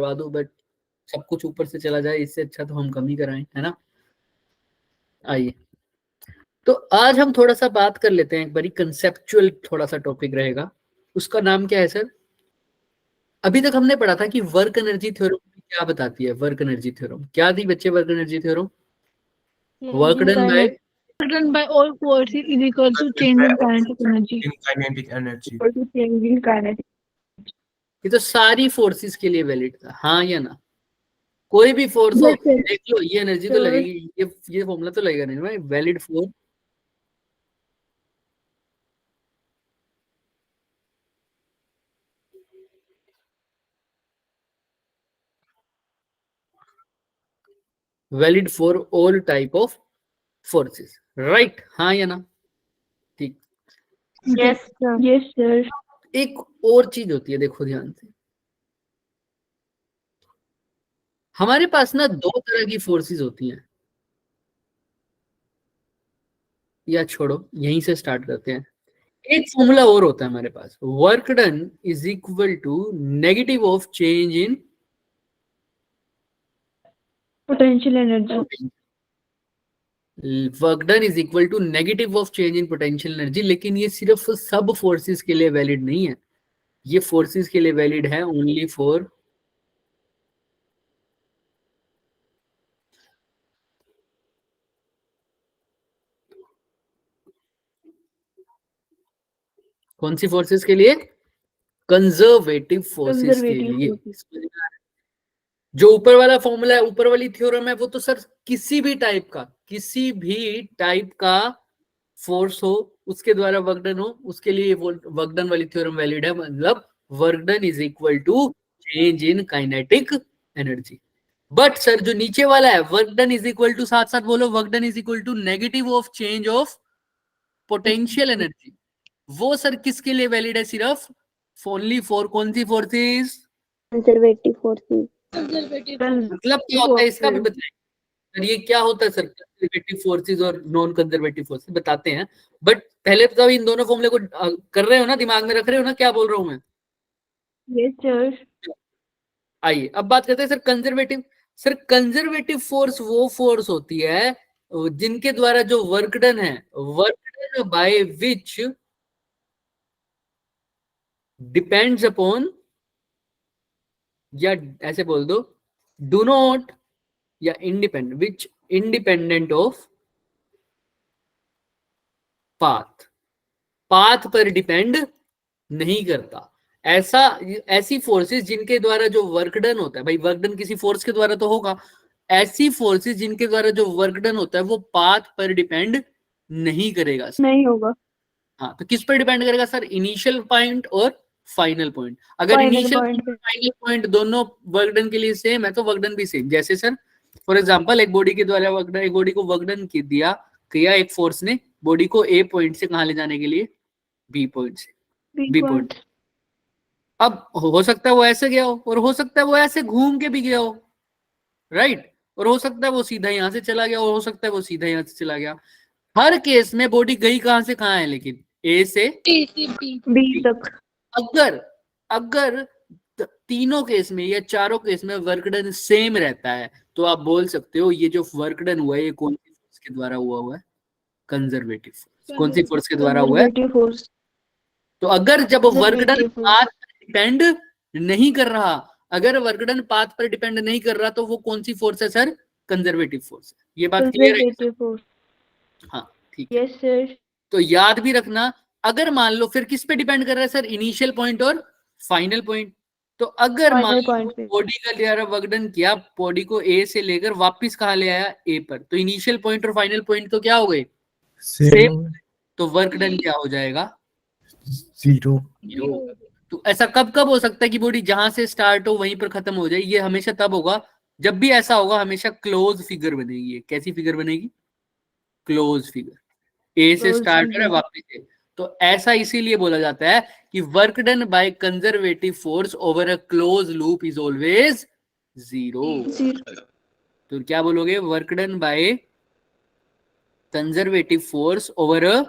करवा दो, बट सब कुछ ऊपर से चला जाए इससे अच्छा तो हम कम ही कराएं, है ना। आइए, तो आज हम थोड़ा सा बात कर लेते हैं, एक बारी कंसेप्चुअल थोड़ा सा टॉपिक रहेगा। उसका नाम क्या है सर? अभी तक हमने पढ़ा था कि वर्क एनर्जी थ्योरम क्या बताती है। वर्क एनर्जी थ्योरम क्या थी बच्चे? Work energy theorem, work done by all forces is equal to change in kinetic energy. in kinetic energy. Equal to change in kinetic. ये तो सारी फोर्सेस के लिए वैलिड था, हाँ या ना? कोई भी फोर्स हो, देख लो ये एनर्जी तो लगेगी, ये फॉर्मूला तो लगेगा नहीं, valid force valid for all type of forces, right? हाँ या ना? ठीक। Yes, sir. Yes, sir. एक और चीज होती है, देखो ध्यान से, हमारे पास ना दो तरह की फोर्सेस होती हैं, या छोड़ो यहीं से स्टार्ट करते हैं। एक फॉर्मूला और होता है हमारे पास, work done is equal to negative of change in Potential energy. Work done is equal to negative of change in potential energy. लेकिन ये सिर्फ सब फोर्सेस के लिए वैलिड नहीं है, ये फोर्सेस के लिए वैलिड है ओनली फॉर कौन सी फोर्सेस के लिए? कंजर्वेटिव फोर्सेस के लिए। जो ऊपर वाला फॉर्मूला है, ऊपर वाली थ्योरम है, वो तो सर किसी भी टाइप का फोर्स हो उसके द्वारा वर्क डन हो, उसके लिए वर्क डन वाली थ्योरम वैलिड है। मतलब work done is equal to change in kinetic energy. But sir जो नीचे वाला है, work done is equal to, साथ साथ बोलो, work done is equal to negative of change of potential energy, वो सर किसके लिए वैलिड है? सिर्फ ओनली फॉर कौन सी फोर्सेस? Conservative forces. मतलब क्या होता है इसका भी बताएं सर, ये क्या होता है सर कंजर्वेटिव फोर्सेस और नॉन कंजर्वेटिव फोर्सेस, बताते हैं। बट पहले तो इन दोनों फॉर्मूले को कर रहे हो ना, दिमाग में रख रहे हो ना, क्या बोल रहा हूं मैं? Yes, sir. आइए अब बात करते हैं sir conservative. Sir conservative force वो फोर्स होती है जिनके द्वारा जो वर्क डन है, work done by which depends upon, या ऐसे बोल दो, डू नॉट, या independent, which independent of path पर डिपेंड नहीं करता। ऐसी फोर्सेस जिनके द्वारा जो वर्क डन होता है, भाई वर्क डन किसी फोर्स के द्वारा तो होगा, ऐसी फोर्सेस जिनके द्वारा जो वर्क डन होता है वो पाथ पर डिपेंड नहीं करेगा सर। नहीं होगा। हाँ, तो किस पर डिपेंड करेगा सर? इनिशियल पॉइंट और फाइनल पॉइंट। अगर इनिशियल पॉइंट फाइनल पॉइंट दोनों वर्क डन के लिए सेम है तो वर्क डन भी सेम। जैसे सर फॉर एग्जांपल एक बॉडी के द्वारा वर्क डन, एक बॉडी को वर्क डन किया एक फोर्स ने बॉडी को ए पॉइंट से कहां ले जाने के लिए? बी पॉइंट से। B point. अब हो सकता है वो ऐसे गया हो, और हो सकता है वो ऐसे घूम के भी गया हो, राइट? और हो सकता है वो सीधा यहां से चला गया, और हो सकता है वो सीधा यहां से चला गया। हर केस में बॉडी गई कहां से कहां है? लेकिन ए से बी तक। अगर तीनों केस में या चारों केस में वर्क डन सेम रहता है तो आप बोल सकते हो ये जो वर्क डन हुआ है ये कौन सी फोर्स के द्वारा हुआ है? Conservative force. कौन सी फोर्स के द्वारा हुआ है? तो अगर जब वर्क डन पाथ पर डिपेंड नहीं कर रहा, अगर वर्क डन पाथ पर डिपेंड नहीं कर रहा तो वो कौन सी फोर्स है सर? कंजर्वेटिव फोर्स है। ये बात क्लियर है? हाँ ठीक है। Yes sir. तो याद भी रखना, अगर मान लो फिर किस पे डिपेंड कर रहा है सर? इनिशियल पॉइंट और फाइनल पॉइंट। तो अगर मान लो बॉडी का द्वारा वर्क डन किया, बॉडी को ए से लेकर वापस कहा ले आया? ए पर, तो इनिशियल पॉइंट और फाइनल पॉइंट तो क्या हो गए? सेम। तो वर्क डन क्या हो जाएगा? जीरो। तो ऐसा कब कब हो सकता है कि बॉडी जहां से स्टार्ट हो वहीं पर खत्म हो जाए? ये हमेशा तब होगा जब भी ऐसा होगा, हमेशा क्लोज फिगर बनेगी। कैसी फिगर बनेगी? Close figure. ए से स्टार्ट हो रहा है वापस से, तो ऐसा इसीलिए बोला जाता है कि work done by conservative force over a close loop is always zero. तो क्या बोलोगे? Work done by conservative force over a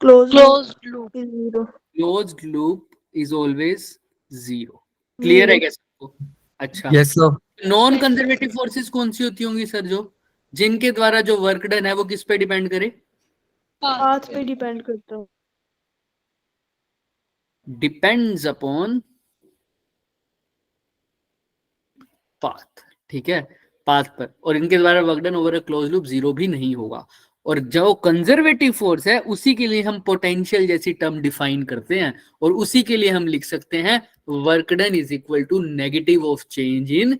closed loop is zero. Closed loop is always zero. Clear है क्या सबको? अच्छा, Yes, sir. Non conservative forces कौन सी होती होंगी सर, जो जिनके द्वारा जो वर्क डन है वो किस पे डिपेंड करे? पाथ पे डिपेंड करता हूँ। डिपेंड्स अपॉन पाथ, ठीक है, पाथ पर, और इनके द्वारा work done over a close loop zero भी नहीं होगा। और जो कंजर्वेटिव फोर्स है उसी के लिए हम पोटेंशियल जैसी टर्म डिफाइन करते हैं, और उसी के लिए हम लिख सकते हैं work done is equal to negative of change in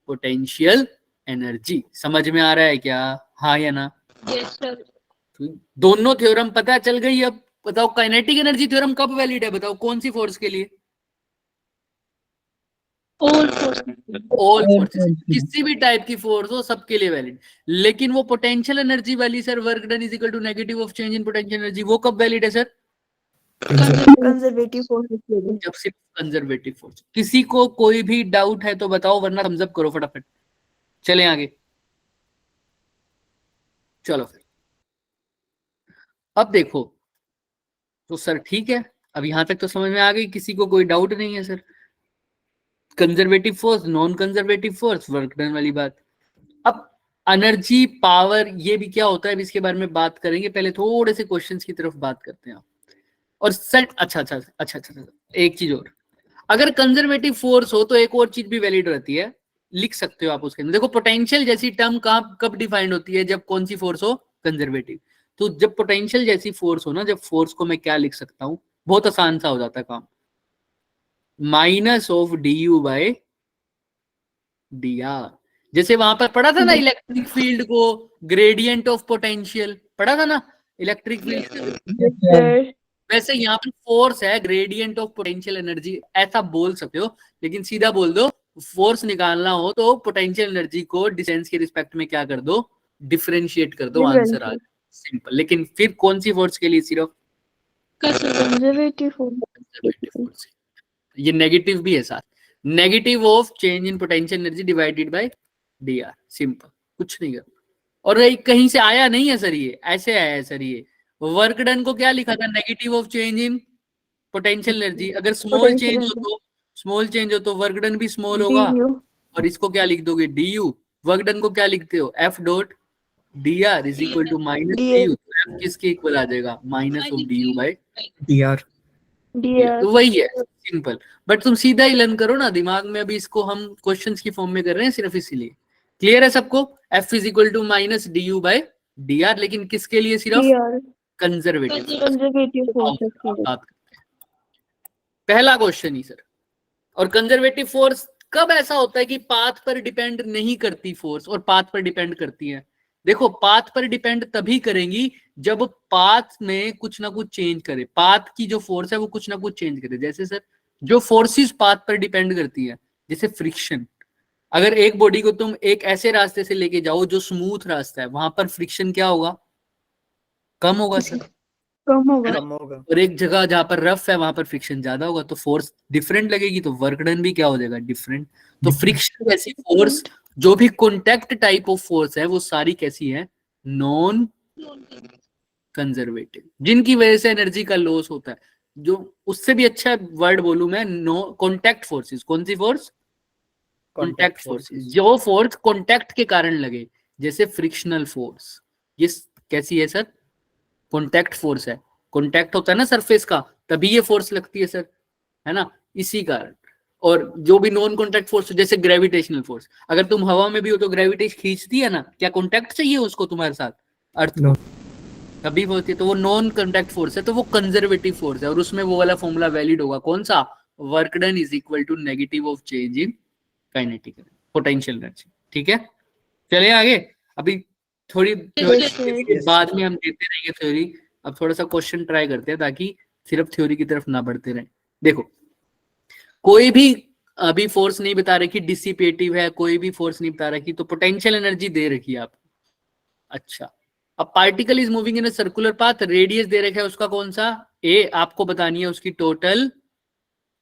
potential energy. समझ में आ रहा है क्या? हाँ या ना? Yes sir. तो दोनों थ्योरम पता चल गई। अब बताओ काइनेटिक एनर्जी थ्योरम कब वैलिड है? बताओ कौन सी फोर्स के लिए? All force. ऑल फोर्सेस, किसी भी टाइप की फोर्स हो सबके लिए वैलिड। लेकिन वो पोटेंशियल एनर्जी वाली sir, work done is equal to negative of change in potential energy, वो कब वैलिड है सर? कंजर्वेटिव फोर्स के लिए। जब सिर्फ कंजर्वेटिव फोर्स। किसी को कोई भी डाउट है तो बताओ, वरना थम्स अप करो फटाफट। चलें आगे, चलो फिर। अब देखो तो सर ठीक है, अब यहां तक तो समझ में आ गई, किसी को कोई डाउट नहीं है sir? Conservative force, non conservative force, work done वाली बात। अब एनर्जी पावर ये भी क्या होता है, अब इसके बारे में बात करेंगे। पहले थोड़े से क्वेश्चंस की तरफ बात करते हैं। और सेट अच्छा, एक चीज और, अगर कंजर्वेटिव फोर्स हो तो एक और चीज भी वैलिड रहती है, लिख सकते हो आप उसके अंदर। देखो पोटेंशियल जैसी टर्म कब डिफाइंड होती है? जब कौन सी फोर्स हो? कंजर्वेटिव। तो जब पोटेंशियल जैसी फोर्स हो ना, जब फोर्स को मैं क्या लिख सकता हूं, बहुत आसान सा हो जाता है काम, minus of D you by D R. जैसे वहां पर पढ़ा था ना इलेक्ट्रिक फील्ड को, ग्रेडियंट ऑफ पोटेंशियल पढ़ा था ना इलेक्ट्रिक फील्ड। वैसे यहाँ पर फोर्स है ग्रेडियंट ऑफ पोटेंशियल एनर्जी, ऐसा बोल सकते हो। लेकिन सीधा बोल दो, फोर्स निकालना हो तो पोटेंशियल एनर्जी को डिस्टेंस के रिस्पेक्ट में क्या कर दो? डिफरेंशिएट कर दो, आंसर आ सिंपल। लेकिन फिर कौन सी फोर्स के लिए? सिर्फ कंजर्वेटिव फोर्स। ये नेगेटिव भी है साथ, negative of change in potential energy divided by D R, simple, कुछ नहीं कर। और कहीं से आया नहीं है सर, ये ऐसे आया है सर। ये वर्क डन को क्या लिखा था? Negative of change in potential energy. अगर स्मॉल चेंज हो तो वर्क डन भी स्मॉल होगा। और इसको क्या लिख दोगे? D you. वर्क डन को क्या लिखते हो? F dot D R is equal to minus D U. F किसके इक्वल आ जाएगा? Minus of D U by DR. तो वही है, सिंपल। बट तुम सीधा ही लर्न करो ना दिमाग में। अभी इसको हम क्वेश्चंस की फॉर्म में कर रहे हैं सिर्फ इसीलिए। क्लियर है सबको? F is equal to minus D U by D R, लेकिन किसके लिए? सिर्फ कंजर्वेटिव। पहला क्वेश्चन ही सर। और कंजर्वेटिव फोर्स कब ऐसा होता है कि पाथ पर डिपेंड नहीं करती फोर्स, और पाथ पर डिपेंड करती है? देखो पाथ पर डिपेंड तभी करेंगी जब पाथ में कुछ ना कुछ चेंज करे। पाथ की जो फोर्स है वो कुछ ना कुछ चेंज करे। जैसे सर जो फोर्सेस पाथ पर डिपेंड करती है, जैसे फ्रिक्शन। अगर एक बॉडी को तुम एक ऐसे रास्ते से लेके जाओ जो स्मूथ रास्ता है, वहां पर फ्रिक्शन क्या होगा? कम होगा सर, कम होगा। और एक जगह जहां पर रफ है वहां पर फ्रिक्शन ज्यादा होगा, तो फोर्स डिफरेंट लगेगी, तो वर्क डन भी क्या हो जाएगा? डिफरेंट। तो फ्रिक्शन जैसी फोर्स, जो भी कॉन्टैक्ट टाइप ऑफ फोर्स है, वो सारी कैसी है? नॉन कंजर्वेटिव, जिनकी वजह से एनर्जी का लॉस होता है। जो उससे भी अच्छा वर्ड बोलूं मैं, नो कॉन्टैक्ट फोर्सेस। कौन सी फोर्स? Contact forces. जो फोर्स कॉन्टैक्ट के कारण लगे, जैसे फ्रिक्शनल फोर्स। ये कैसी है सर? कॉन्टैक्ट फोर्स है। कॉन्टैक्ट होता है ना सरफेस का, तभी ये फोर्स लगती है सर, है ना, इसी कारण। और जो भी नॉन कॉन्टैक्ट फोर्स, जैसे ग्रेविटेशनल फोर्स, अगर तुम हवा में भी हो तो ग्रेविटेशन खींचती है ना, क्या कॉन्टैक्ट चाहिए उसको तुम्हारे साथ अर्थ No. तभी होती है। तो वो नॉन कॉन्टैक्ट फोर्स है, तो वो कंजर्वेटिव फोर्स है। और उसमें वो वाला फॉर्मूला वैलिड होगा, कौन सा? Work done is equal to negative of change in kinetic potential energy. ठीक है, चले आगे। अभी थोड़ी बाद में हम देते रहेंगे थ्योरी। अब थोड़ा सा क्वेश्चन ट्राई करते हैं, ताकि सिर्फ थ्योरी की तरफ ना बढ़ते रहे। देखो कोई भी अभी फोर्स नहीं बता रही कि डिसिपेटिव है, कोई भी फोर्स नहीं बता रही, तो पोटेंशियल एनर्जी दे रखी है आपको। अच्छा, अब particle is moving in a circular path, radius दे रखा है उसका कौन सा? ए। आपको बतानी है उसकी टोटल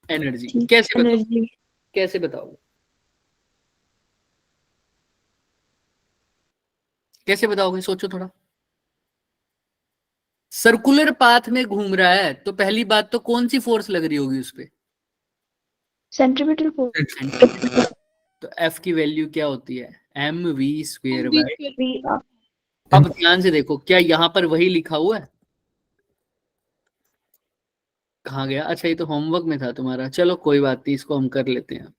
एनर्जी। कैसे बताओगे? कैसे बताओगे? कैसे बताओगे? सोचो थोड़ा। सर्कुलर पाथ में घूम रहा है, तो पहली बात तो कौन सी फोर्स लग रही होगी उस पे? Centripetal force. तो एफ की वैल्यू क्या होती है, M we square by. VR अब ध्यान से देखो, क्या यहाँ पर वही लिखा हुआ है, कहाँ गया, अच्छा ये तो होमवर्क में था तुम्हारा, चलो कोई बात नहीं, इसको हम कर लेते हैं।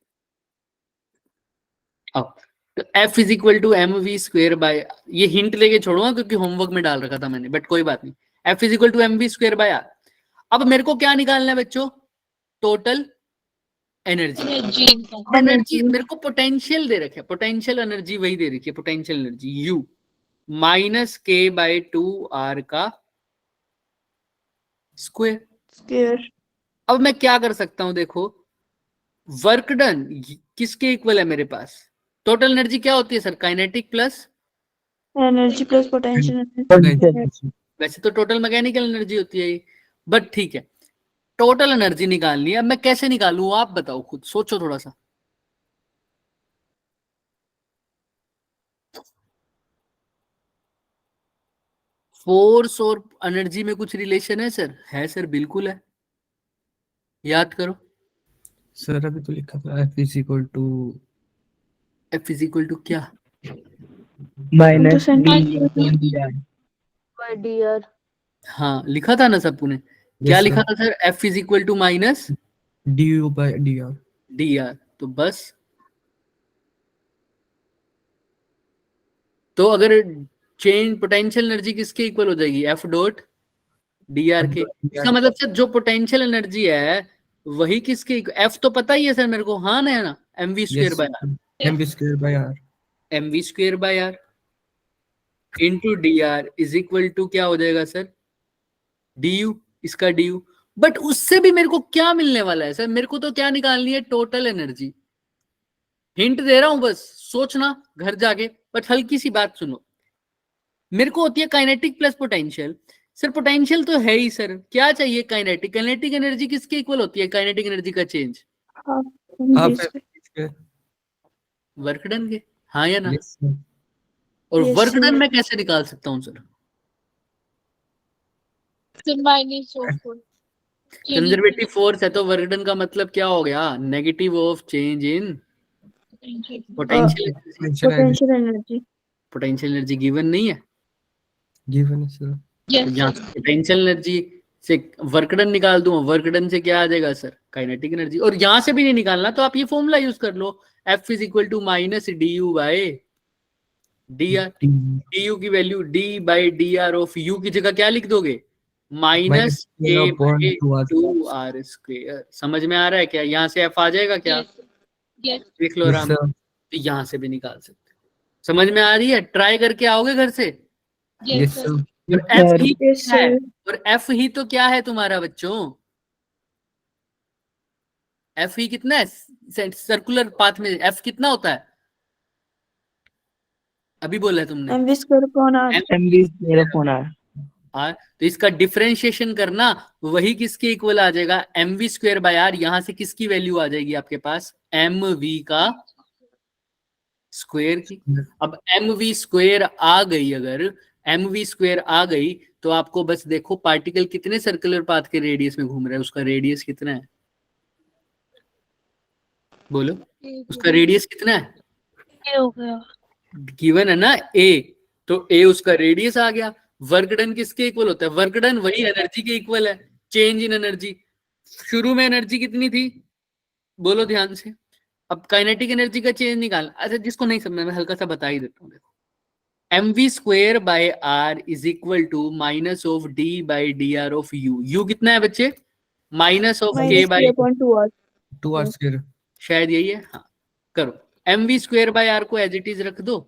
अब तो F is equal to M we square by, ये हिंट लेके छोड़ूंगा क्योंकि होमवर्क में डाल रखा था मैंने, बट कोई बात नहीं, F is equal to M we square by R. अब मेरे को क्या निकालना है बच्चों, टोटल एनर्जी। एनर्जी मेरे को पोटेंशियल दे रखे, पोटेंशियल एनर्जी वही दे रखी है, पोटेंशियल एनर्जी यू माइनस के बाय 2r का स्क्वायर। स्क्वायर अब मैं क्या कर सकता हूं, देखो वर्क डन किसके इक्वल है मेरे पास, टोटल एनर्जी क्या होती है sir, kinetic plus, energy plus potential Potential. वैसे तो टोटल मैकेनिकल एनर्जी होती है ये, बट ठीक है, टोटल एनर्जी निकालनी है। अब मैं कैसे निकालूं आप बताओ, खुद सोचो थोड़ा सा। फोर्स और एनर्जी में कुछ रिलेशन है सर, है सर, बिल्कुल है, याद करो। सर अभी तो लिखा था F is equal to F is equal to क्या, minus तो dr. डीआर हाँ लिखा था ना सबने, क्या Yes, लिखा sir. था sir, F is equal to minus du by dr. D R. तो बस, तो अगर चेंज पोटेंशियल एनर्जी किसके इक्वल हो जाएगी, एफ डॉट डी आर के। इसका मतलब सर जो पोटेंशियल एनर्जी है वही किसके, एफ तो पता ही है सर मेरे को, हाँ ना, है ना, M we square Yes, by sir. mv square by r. M we square by R into D R is equal to क्या हो जाएगा सर, डी यू, इसका डी यू। बट उससे भी मेरे को क्या मिलने वाला है सर, मेरे को तो क्या निकालनी है, टोटल एनर्जी। हिंट दे रहा हूं बस, सोचना घर जाके, बट हल्की सी बात सुनो, मेरे को होती है kinetic plus potential. Sir potential तो है ही सर, क्या चाहिए, काइनेटिक, काइनेटिक एनर्जी किसके इक्वल होती है, काइनेटिक एनर्जी का change Half mv square. Work done के, हाँ या ना। Yes, sir. और Yes, वर्क sir. डन मैं कैसे निकाल सकता हूँ सर, कंजर्वेटिव फोर्स है तो वर्क डन का मतलब क्या हो गया, negative of change in potential. Potential energy potential energy potential energy given नहीं है, given is sir. तो यहाँ पोटेंशियल एनर्जी से वर्क डन निकाल दूं, वर्क डन से क्या आ जाएगा सर, काइनेटिक एनर्जी। और यहां से भी नहीं निकालना तो आप ये फॉर्मूला यूज कर लो, F is equal to minus D you by D r. D u की value d by D R of u की जगह क्या लिख दोगे, माइनस के बाई 2r स्क्वायर। समझ में आ रहा है क्या, यहाँ से एफ आ जाएगा क्या, देख लो Yes, आराम, sir. तो यहाँ से भी निकाल सकते, समझ में आ रही है, ट्राई करके आओगे घर से। Yes, sir. और एफ ही Yes, क्या है, sir. और एफ ही तो क्या है तुम्हारा बच्चों, एफ ही कितना है, सर्कुलर पाथ में एफ कितना होता है, अभी बोला है तुमने, M V square upon R mv square upon r. तो इसका डिफरेंशिएशन करना, वही किसके इक्वल आ जाएगा, M we square by R. यहां से किसकी वैल्यू आ जाएगी आपके पास, एम वी का स्क्वायर की। अब एम वी स्क्वायर आ गई, अगर एम वी स्क्वायर आ गई तो आपको बस देखो पार्टिकल कितने सर्कुलर पाथ के रेडियस में घूम रहा है, उसका रेडियस कितना है, बोलो उसका रेडियस कितना है, ये हो गया गिवन है ना ए, तो ए उसका रेडियस आ गया। वर्क डन किसके इक्वल होता है, वर्क डन वही एनर्जी के इक्वल है, चेंज इन एनर्जी। शुरू में एनर्जी कितनी थी, बोलो ध्यान से। अब काइनेटिक एनर्जी का चेंज निकाल, अच्छा जिसको नहीं समझ में हल्का सा बता ही देता हूँ, देखो M we square by R is equal to minus of D by D R of U. U कितना है बच्चे, माइनस ऑफ के minus by, upon 2r 2r square. शायद यही है, हाँ करो, M we square by R को एज इट इज रख दो,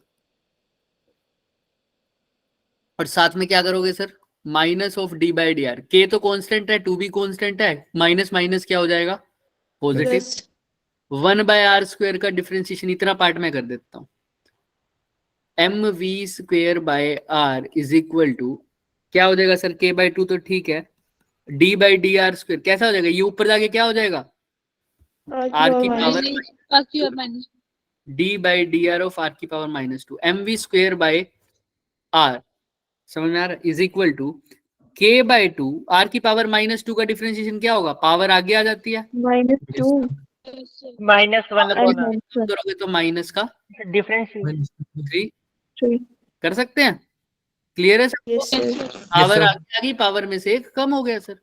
और साथ में क्या करोगे sir, minus of D by D R. के तो कांस्टेंट है, टू भी कांस्टेंट है, माइनस माइनस क्या हो जाएगा, positive. Plus 1 by R square का डिफरेंशिएशन इतना पार्ट में कर देता हूं, M we square by R is equal to क्या हो जाएगा सर, के बाई 2 तो ठीक है, D by D R square कैसा हो जाएगा, ये ऊपर जाके क्या हो जाएगा, आर की power d by D R of r की power -2, m we square by r, समझ में आ रहा है, is equal to k by 2, r की पावर -2 का डिफरेंशिएशन क्या होगा, पावर आगे आ जाती है, -2 -1 अपॉन आर। करोगे तो माइनस का डिफरेंस 3 3 कर सकते हैं। क्लियर है sir? yes sir power sir. आगे आ गई, पावर में से 1 कम हो गया सर।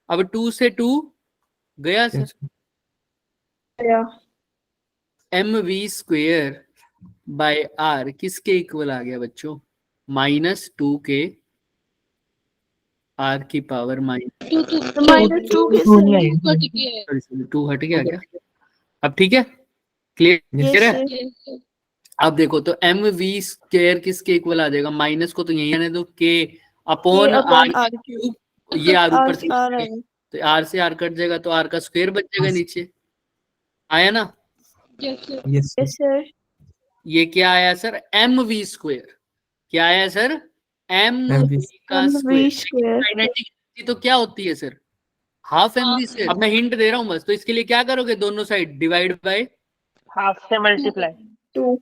अब 2 से 2 गया sir. Yes. yeah mv² by r किसके इक्वल आ गया बच्चों? -2 के r की पावर -2 के Two नहीं sir आएगा। 2 हट गया क्या? अब ठीक है, क्लियर yes है? sir अब देखो तो mv² किसके इक्वल आ जाएगा? माइनस को तो यही आने दो, k upon K upon r R cube, ये r R ऊपर से R है तो r से r कट जाएगा तो r का स्क्वायर बच जाएगा नीचे। आया ना? Yes, sir. yes sir ये क्या आया सर? mv²। क्या आया सर? mv का mv square. square kinetic energy तो क्या होती है सर? Half mv²। अब मैं हिंट दे रहा हूँ बस, तो इसके लिए क्या करोगे? दोनों साइड डिवाइड बाय हाफ से मल्टीप्लाई। 2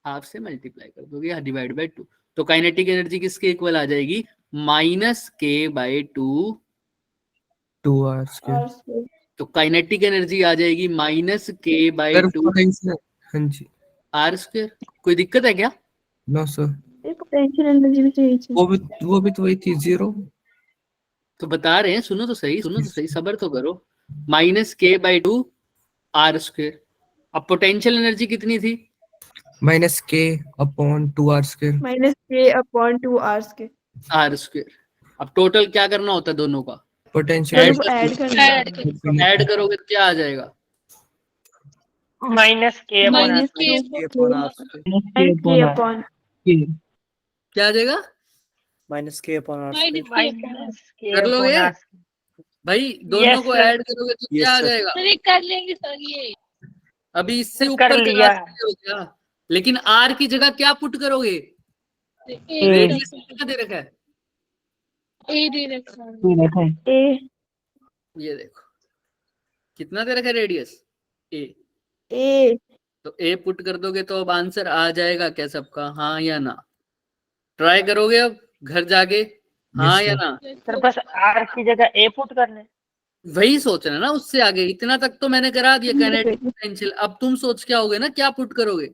हाफ से मल्टीप्लाई कर दोगे या डिवाइड बाय 2, तो काइनेटिक एनर्जी किसके इक्वल आ जाएगी? -k/2। 2 square. R square तो काइनेटिक एनर्जी आ जाएगी Sir, -k/2 potential. हाँ जी। r²। कोई दिक्कत है क्या? No sir. ये पोटेंशियल एनर्जी भी चाहिए थी वो भी तो वही थी 0. तो बता रहे हैं, सुनो तो सही, सब्र तो करो। -k/2 r²। अब पोटेंशियल एनर्जी कितनी थी? -k upon 2 square. -K upon 2 R square r²। अब टोटल क्या करना होता है दोनों का? Potential. दोनों को ऐड करना है ऐड करोगे तो क्या आ जाएगा? -k upon R. K upon क्या आ जाएगा? -k upon r square. -k कर लोगे? Upon R. भाई दोनों को sir. ऐड करोगे तो Yes, क्या आ sir. जाएगा? कर लेंगे सर ये अभी इससे कर ऊपर लिया। चला सकते हो क्या? लेकिन आर की जगह क्या पुट करोगे? रेडियस कितना दे रखा है? A ये देखो कितना दे रखा है रेडियस? ए। A तो ए पुट कर दोगे तो अब आंसर आ जाएगा क्या सबका? हाँ या ना? ट्राई करोगे अब घर जाके? हाँ Yes, या sir. ना? सर बस आर की जगह ए पुट करने। वही सोच रहे हैं ना, उससे आगे इतना तक तो मैंने करा दिया काइनेटिक पोटेंशियल। अब तुम सोच क्या होगे ना, क्या पुट करोगे?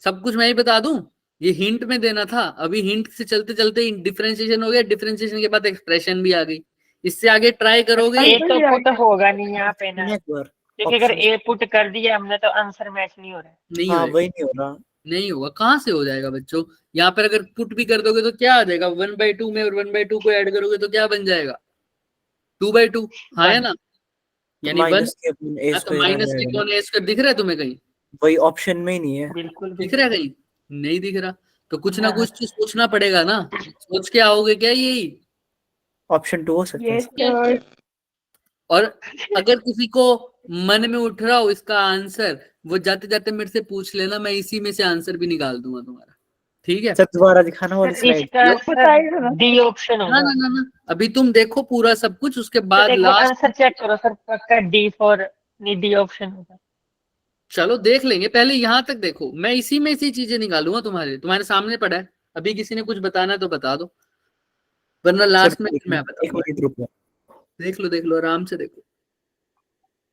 सब कुछ मैं ही बता दूं? ये हिंट में देना था। अभी हिंट से चलते चलते डिफरेंशिएशन हो गया, डिफरेंशिएशन के बाद एक्सप्रेशन भी आ गई। इससे आगे ट्राई करोगे? ए तो पुट होगा नहीं यहाँ पे ना, एक बार क्योंकि अगर options- ए पुट कर दिया हमने तो आंसर मैच नहीं हो रहा है। नहीं हाँ होएगा, वही नहीं हो रहा। नहीं होगा। कहाँ से हो जाएगा बच्चों? यहाँ पर अगर पुट भी कर दोगे तो क्या आ जाएगा? 1/2 में और 1/2 को ऐड करोगे तो क्या बन जाएगा? 2/2। हाँ है ना? यानी 1। -k upon a तो square आ माइनस के जाएगा। कौन है इसका? दिख रहा है तुम्हें कहीं? वही ऑप्शन में ही नहीं है। बिल्कुल दिख रहा है कहीं? नहीं दिख रहा। तो कुछ ना कुछ तो सोचना पड़ेगा ना। सोच के आओगे क्या यही? ऑप्शन 2 हो सकता है। yes sir और अगर किसी को मन में उठ रहा हो इसका आंसर, वो जाते जाते मेरे से पूछ लेना, मैं इसी में से आंसर भी निकाल दूंगा तुम्हारा। ठीक है? सर दोबारा दिखाना वाली सर स्लाइड। इसका डी ऑप्शन ना होगा। ना ना ना, अभी तुम देखो पूरा सब कुछ, उसके बाद एक बार लास्ट आंसर चेक करो सर, पक्का डी फॉर नहीं, डी ऑप्शन होगा। चलो देख लेंगे, पहले यहाँ तक देखो। मैं इसी में से चीजें निकालूंगा तुम्हारे सामने पड़ा है। अभी किसी ने कुछ बताना है तो बता दो, वरना लास्ट में मैं एक बताऊंगा। मिनट रुको। देख लो आराम से देखो।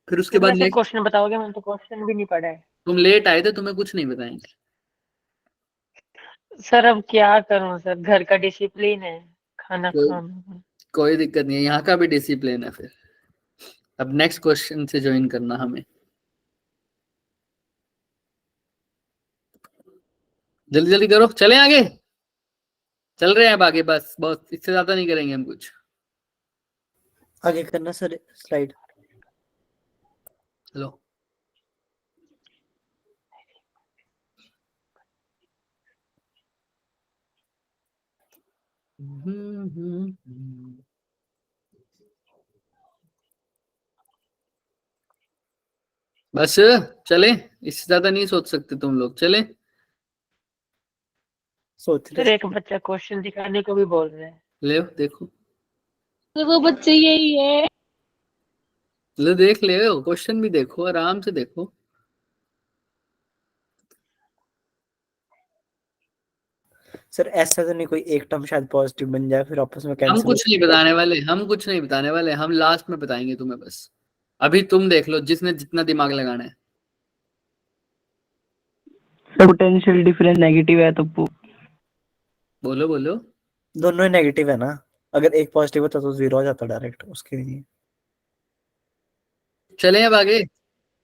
फिर उसके बाद नेक्स्ट। क्वेश्चन बताओगे? मैंने तो क्वेश्चन भी नहीं पढ़ा है। तुम लेट आए थे, तुम्हें कुछ नहीं बताएंगे। सर अब क्या करूं सर, घर का डिसिप्लिन है, खाना कोई- खाना। कोई दिक्कत नहीं है, यहाँ का भी डिसिप्लिन है। फिर अब नेक्स्ट क्वेश्चन से ज्वाइन करना हमें। जल्दी जल्दी करो, चले आगे। चल रहे हैं अब आगे, बस बहुत, इससे ज्यादा नहीं करेंगे हम कुछ। आगे करना सर स्लाइड। चलो बस चले, इससे ज्यादा नहीं सोच सकते तुम लोग। चले सोच सर रहे एक बच्चा क्वेश्चन दिखाने को भी बोल रहे हैं। ले देखो, वो बच्चे यही है ले देख ले, क्वेश्चन भी देखो, आराम से देखो। सर ऐसा तो नहीं कोई एक टर्म शायद पॉजिटिव बन जाए फिर आपस में हम कैंसिल। कुछ नहीं बताने वाले, हम कुछ नहीं बताने वाले, हम लास्ट में बताएंगे तुम्हें बस। अभी तुम देख लो जिसने जितना दिमाग लगाना है। पोटेंशियल डिफरेंस नेगेटिव है तो बोलो बोलो। दोनों ही नेगेटिव है ना, अगर एक पॉजिटिव होता तो जीरो हो जाता डायरेक्ट उसके लिए। चले अब आगे।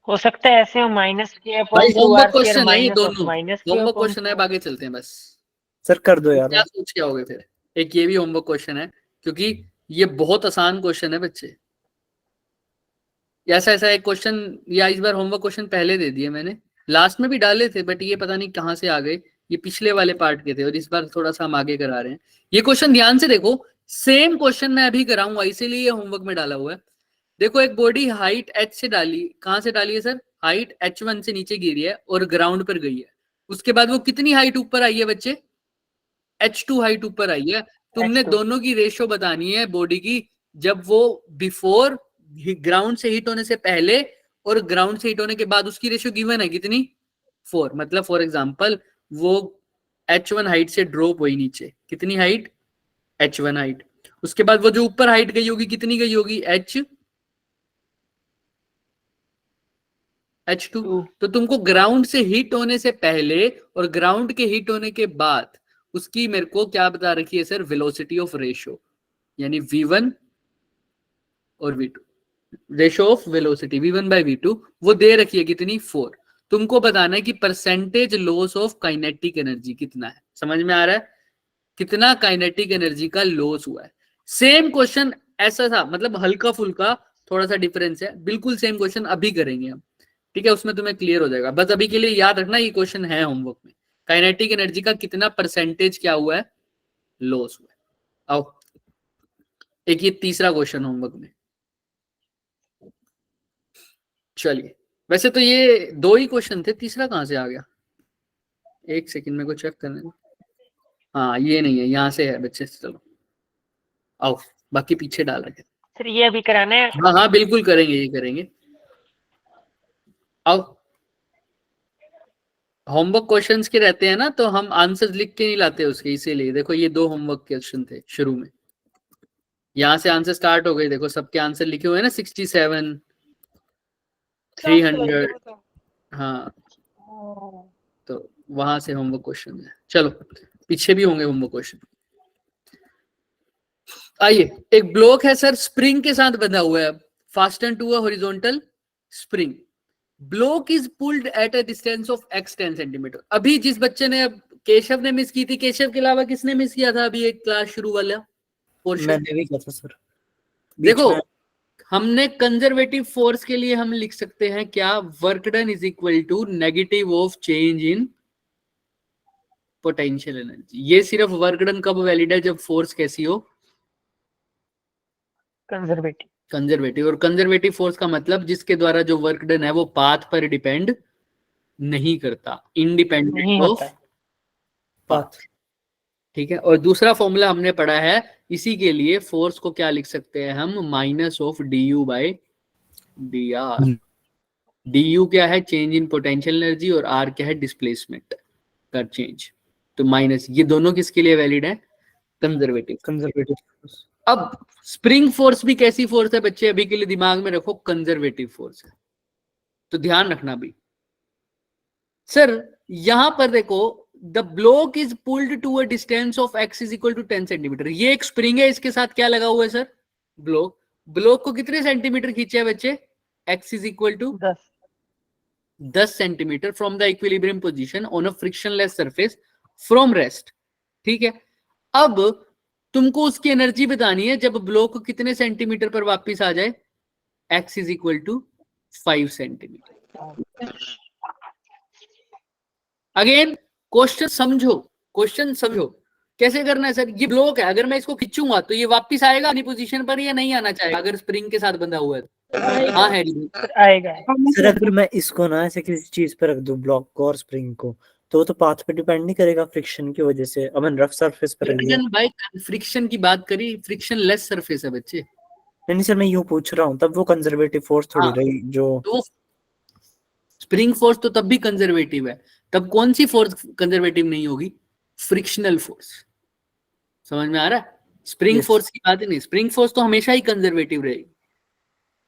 हो सकता है ऐसे हो माइनस के भाई upon 2 homework R square question है ये माइनस ऑफ दोनों, माइनस के होमवर्क अपॉन क्वेश्चन है, अब आगे चलते हैं बस। सर कर दो यार। क्या सोच के आओगे फिर? एक ये भी होमवर्क क्वेश्चन है, क्योंकि ये बहुत आसान क्वेश्चन है बच्चे। ऐसा ऐसा एक क्वेश्चन, या इस बार होमवर्क क्वेश्चन पहले दे दिए मैंने, लास्ट में भी डाले थे, बट ये पता नहीं कहाँ से आ गए, ये पिछले वाले पार्ट के थे, और इस बार थोड़ा सा हम आगे करा रहे हैं। ये क्वेश्चन ध्यान से देखो, सेम क्वेश्चन मैं अभी कराऊंगा, इसीलिए ये होमवर्क में डाला हुआ है। देखो एक बॉडी हाइट h से डाली, कहाँ से डाली है सर? हाइट h1 से नीचे गिरी है और ग्राउंड पर गई है। उसके बाद वो कितनी हाइट ऊपर आई है बच्चे? h2 हाइट ऊपर आई है। तुमने H2 दोनों की रेशियो बतानी है बॉडी की, जब वो बिफोर ग्राउंड से हिट होने से पहले और ग्राउंड से हिट होने के बाद, उसकी रेशियो गिवन है कितनी? 4। मतलब फॉर एग्जांपल वो h1 हाइट से ड्रॉप हुई नीचे, कितनी हाइट? h1 height. उसके बाद वो जो ऊपर हाइट गई होगी, कितनी गई होगी? h2। तो तुमको ग्राउंड से हिट होने से पहले और ग्राउंड के हिट होने के बाद उसकी मेरे को क्या बता रखी है सर? वेलोसिटी ऑफ रेशियो, यानी v1 और v2, ratio of velocity v1 by v2 वो दे रखी है कितनी? 4। तुमको बताना है कि percentage loss of kinetic energy कितना है। समझ में आ रहा है? कितना काइनेटिक एनर्जी का लॉस हुआ है। सेम क्वेश्चन ऐसा था, मतलब हल्का फुल्का थोड़ा सा डिफरेंस है, बिल्कुल सेम क्वेश्चन अभी करेंगे हम, ठीक है? उसमें तुम्हें क्लियर हो जाएगा। बस अभी के लिए याद रखना ये क्वेश्चन है होमवर्क में, काइनेटिक एनर्जी का कितना परसेंटेज क्या हुआ है? लॉस हुआ है। आओ एक ये तीसरा क्वेश्चन होमवर्क में। चलिए, वैसे तो ये 2 ही क्वेश्चन थे, तीसरा कहां से आ गया? एक सेकंड में को चेक करने दो। हाँ ये नहीं है, यहाँ से है बच्चे। चलो आओ, बाकी पीछे डाल रखे। सर ये अभी कराना है। हाँ हाँ बिल्कुल करेंगे, ये करेंगे। आओ, होमवर्क क्वेश्चंस के रहते हैं ना, तो हम आंसर्स लिख के नहीं लाते उसके, इसीलिए देखो ये 2 होमवर्क क्वेश्चन थे शुरू में, यहाँ से आंसर स्टार्ट हो गए। देखो सबके आंसर लिखे हुए हैं ना, 67, 300। हाँ तो वहां से होमवर्क क्वेश्चन है। चलो पीछे भी होंगे होमवर्क क्वेश्चन। आइए, एक ब्लॉक है सर, स्प्रिंग के साथ बंधा हुआ है, fasten to a horizontal spring. Block is pulled at a distance of x 10 centimetre. अभी जिस बच्चे ने, अब केशव ने मिस की थी, केशव के अलावा किसने मिस किया था अभी एक क्लास शुरू वाला पोर्शन? मैंने भी किया था सर। देखो हमने कंजर्वेटिव फोर्स के लिए हम लिख सकते हैं क्या? Work done is equal to negative of change in potential energy. ये सिर्फ वर्क डन कब वैलिड है? जब फोर्स कैसी हो? कंजर्वेटिव। कंजर्वेटिव। और कंजर्वेटिव फोर्स का मतलब जिसके द्वारा जो वर्क डन है वो पाथ पर डिपेंड नहीं करता, नहीं इंडिपेंडेंट होता ऑफ पाथ। ठीक है, और दूसरा फॉर्मूला हमने पढ़ा है इसी के लिए, फोर्स को क्या लिख सकते हैं हम? Minus of du by dr। du क्या है? चेंज इन पोटेंशियल एनर्जी, और r क्या है? डिस्प्लेसमेंट का चेंज। तो माइनस, ये दोनों किसके लिए वैलिड है? कंजर्वेटिव। कंजर्वेटिव। अब स्प्रिंग फोर्स भी कैसी फोर्स है बच्चे? अभी के लिए दिमाग में रखो, कंजर्वेटिव फोर्स है, तो ध्यान रखना भी। सर यहां पर देखो, the block is pulled to a distance of x is equal to 10 centimetre. ये एक स्प्रिंग है, इसके साथ क्या लगा हुआ है सर? ब्लॉक। ब्लॉक को कितने सेंटीमीटर खींचा है बच्चे? x is equal to 10 centimetre from the equilibrium position on a frictionless surface from rest. ठीक है, अब तुमको उसकी एनर्जी बतानी है जब ब्लॉक कितने सेंटीमीटर पर वापस आ जाए? x is equal to 5 centimetre. Again question समझो, क्वेश्चन समझो कैसे करना है सर। ये ब्लॉक है, अगर मैं इसको खींचूंगा तो ये वापस आएगा अपनी पोजीशन पर या नहीं आना चाहिए? अगर स्प्रिंग के साथ बंधा हुआ है तो हाँ है आएगा। सर अगर मैं इसको ना ऐसे किसी चीज पे रख दूं, ब्लॉक को और स्प्रिंग को, तो वो तो पाथ पे डिपेंड नहीं करेगा फ्रिक्शन की वजह से। अब रफ सरफेस पर रख दिया। भाई फ्रिक्शन की बात करी, फ्रिक्शन लेस सरफेस है बच्चे। नहीं सर मैं यूं पूछ रहा हूँ, तब वो कंजर्वेटिव फोर्स थोड़ी हाँ, रही जो तो स्प्रिंग फोर्स तो तब भी कंजर्वेटिव है। तब कौन सी फोर्स कंजर्वेटिव नहीं होगी? Frictional force. समझ में आ रहा है? Spring Yes. फोर्स की बात ही नहीं, स्प्रिंग फोर्स तो हमेशा ही कंजर्वेटिव रहेगी,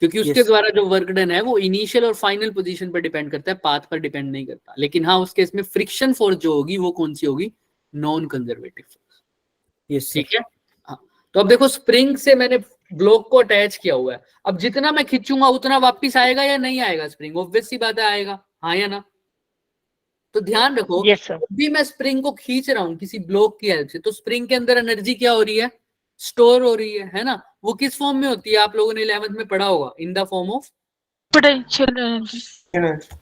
क्योंकि उसके Yes. द्वारा जो वर्क डन है वो इनिशियल और फाइनल पोजीशन पर डिपेंड करता है, पाथ पर डिपेंड नहीं करता। लेकिन हाँ, उस केस में फ्रिक्शन फोर्स जो होगी वो कौन सी होगी? Non conservative force. Yes sir. ठीक है। हाँ, तो अब देखो स्प्रिंग से मैंने ब्लॉक को अटैच किया हुआ है, अब जितना मैं खींचूंगा उतना वापस आएगा या नहीं आएगा? स्प्रिंग ऑब्वियस सी बात है आएगा, हाँ या ना? तो ध्यान रखो, यस सर। जब भी मैं स्प्रिंग को खींच रहा हूं किसी ब्लॉक की हेल्प से, तो स्प्रिंग के अंदर एनर्जी क्या हो रही है? स्टोर हो रही है ना? वो किस फॉर्म में होती है? आप लोगों ने 11th में पढ़ा होगा, in the form of potential energy.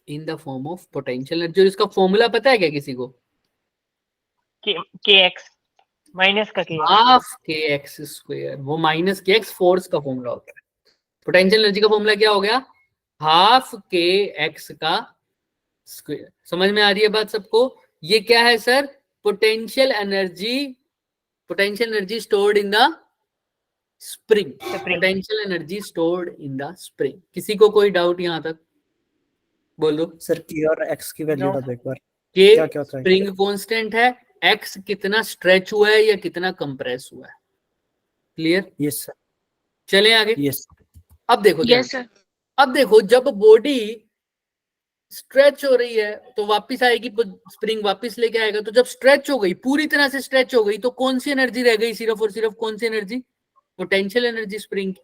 In the form of potential energy. और इसका फॉर्मूला पता है क्या किसी को? के एक्स माइनस का के हाफ के एक्स स्क्वायर, वो माइनस के एक्स फोर्स का फॉर्मूला होता है। पोटेंशियल एनर्जी का फॉर्मूला क्या हो गया? हाफ के एक्स का स्क्वायर। समझ में आ रही है बात सबको? ये क्या है sir? Potential energy stored in the spring. Potential energy stored in the spring. किसी को कोई डाउट यहां तक? बोलो। सर के और एक्स की वैल्यू No. बता एक बार, के क्या क्या होता है? स्प्रिंग कांस्टेंट है, एक्स कितना स्ट्रेच हुआ है या कितना कंप्रेस हुआ है। क्लियर? Yes sir. चले आगे। यस अब देखो ध्यान यस से। सर। अब देखो, जब बॉडी स्ट्रेच हो रही है तो वापस आएगी, स्प्रिंग वापस लेके आएगा। तो जब स्ट्रेच हो गई, पूरी तरह से स्ट्रेच हो गई, तो कौन सी एनर्जी रह गई? सिर्फ और सिर्फ कौन सी एनर्जी? पोटेंशियल एनर्जी स्प्रिंग की।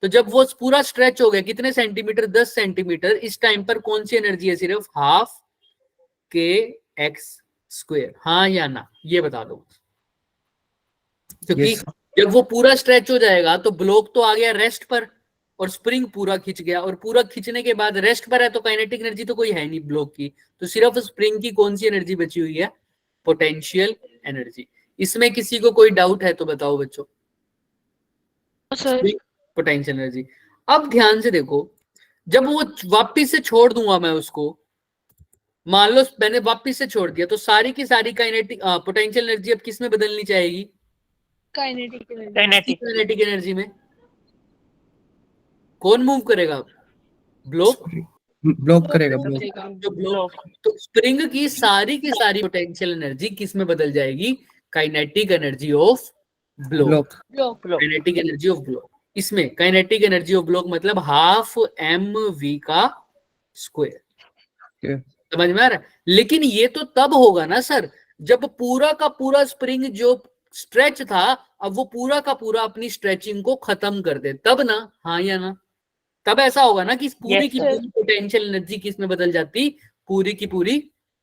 तो जब वो पूरा स्ट्रेच हो गया, कितने सेंटीमीटर? 10 सेंटीमीटर। इस टाइम पर कौन सी एनर्जी है? सिर्फ हाफ के एक्स स्क्वायर। हाँ या ना, ये बता दो। क्योंकि Yes. जब वो पूरा स्ट्रेच हो जाएगा तो ब्लॉक तो आ गया रेस्ट पर, और स्प्रिंग पूरा खिंच गया, और पूरा खिंचने के बाद रेस्ट पर है, तो काइनेटिक एनर्जी तो कोई है नहीं ब्लॉक की। तो सिर्फ स्प्रिंग की कौन सी एनर्जी बची हुई है? Potential energy. इसमें किसी को कोई डाउट है तो बताओ बच्चों। Sir potential energy. अब ध्यान से देखो, जब वो वापिस से छोड़ दूंगा मैं उसको, मान लो मैंने वापिस से छोड़ दिया, तो सारी की सारी काइनेटिक पोटेंशियल एनर्जी अब किस में बदलनी चाहेगी? Kinetic energy. Kinetic kinetic energy में। कौन मूव करेगा? ब्लॉक। ब्लॉक करेगा ब्लॉक। जो ब्लॉक। तो स्प्रिंग की सारी पोटेंशियल एनर्जी किस में बदल जाएगी? Kinetic energy of block. Block. Block. Kinetic energy of block. इसमें काइनेटिक एनर्जी ऑफ ब्लॉक मतलब हाफ एम वी का स्क्वायर। Okay. समझ में आ रहा है? लेकिन ये तो तब होगा ना सर, जब पूरा का पूरा स्प्रिंग जो स्ट्रेच था, अब वो पूरा का पूरा अपनी स्ट्रेचिंग को खत्म कर दे, तब ना? हाँ या ना? तब ऐसा होगा ना कि पूरी Yes, की sir. पूरी पोटेंशियल एनर्जी किस में बदल जाती? पूरी की पूरी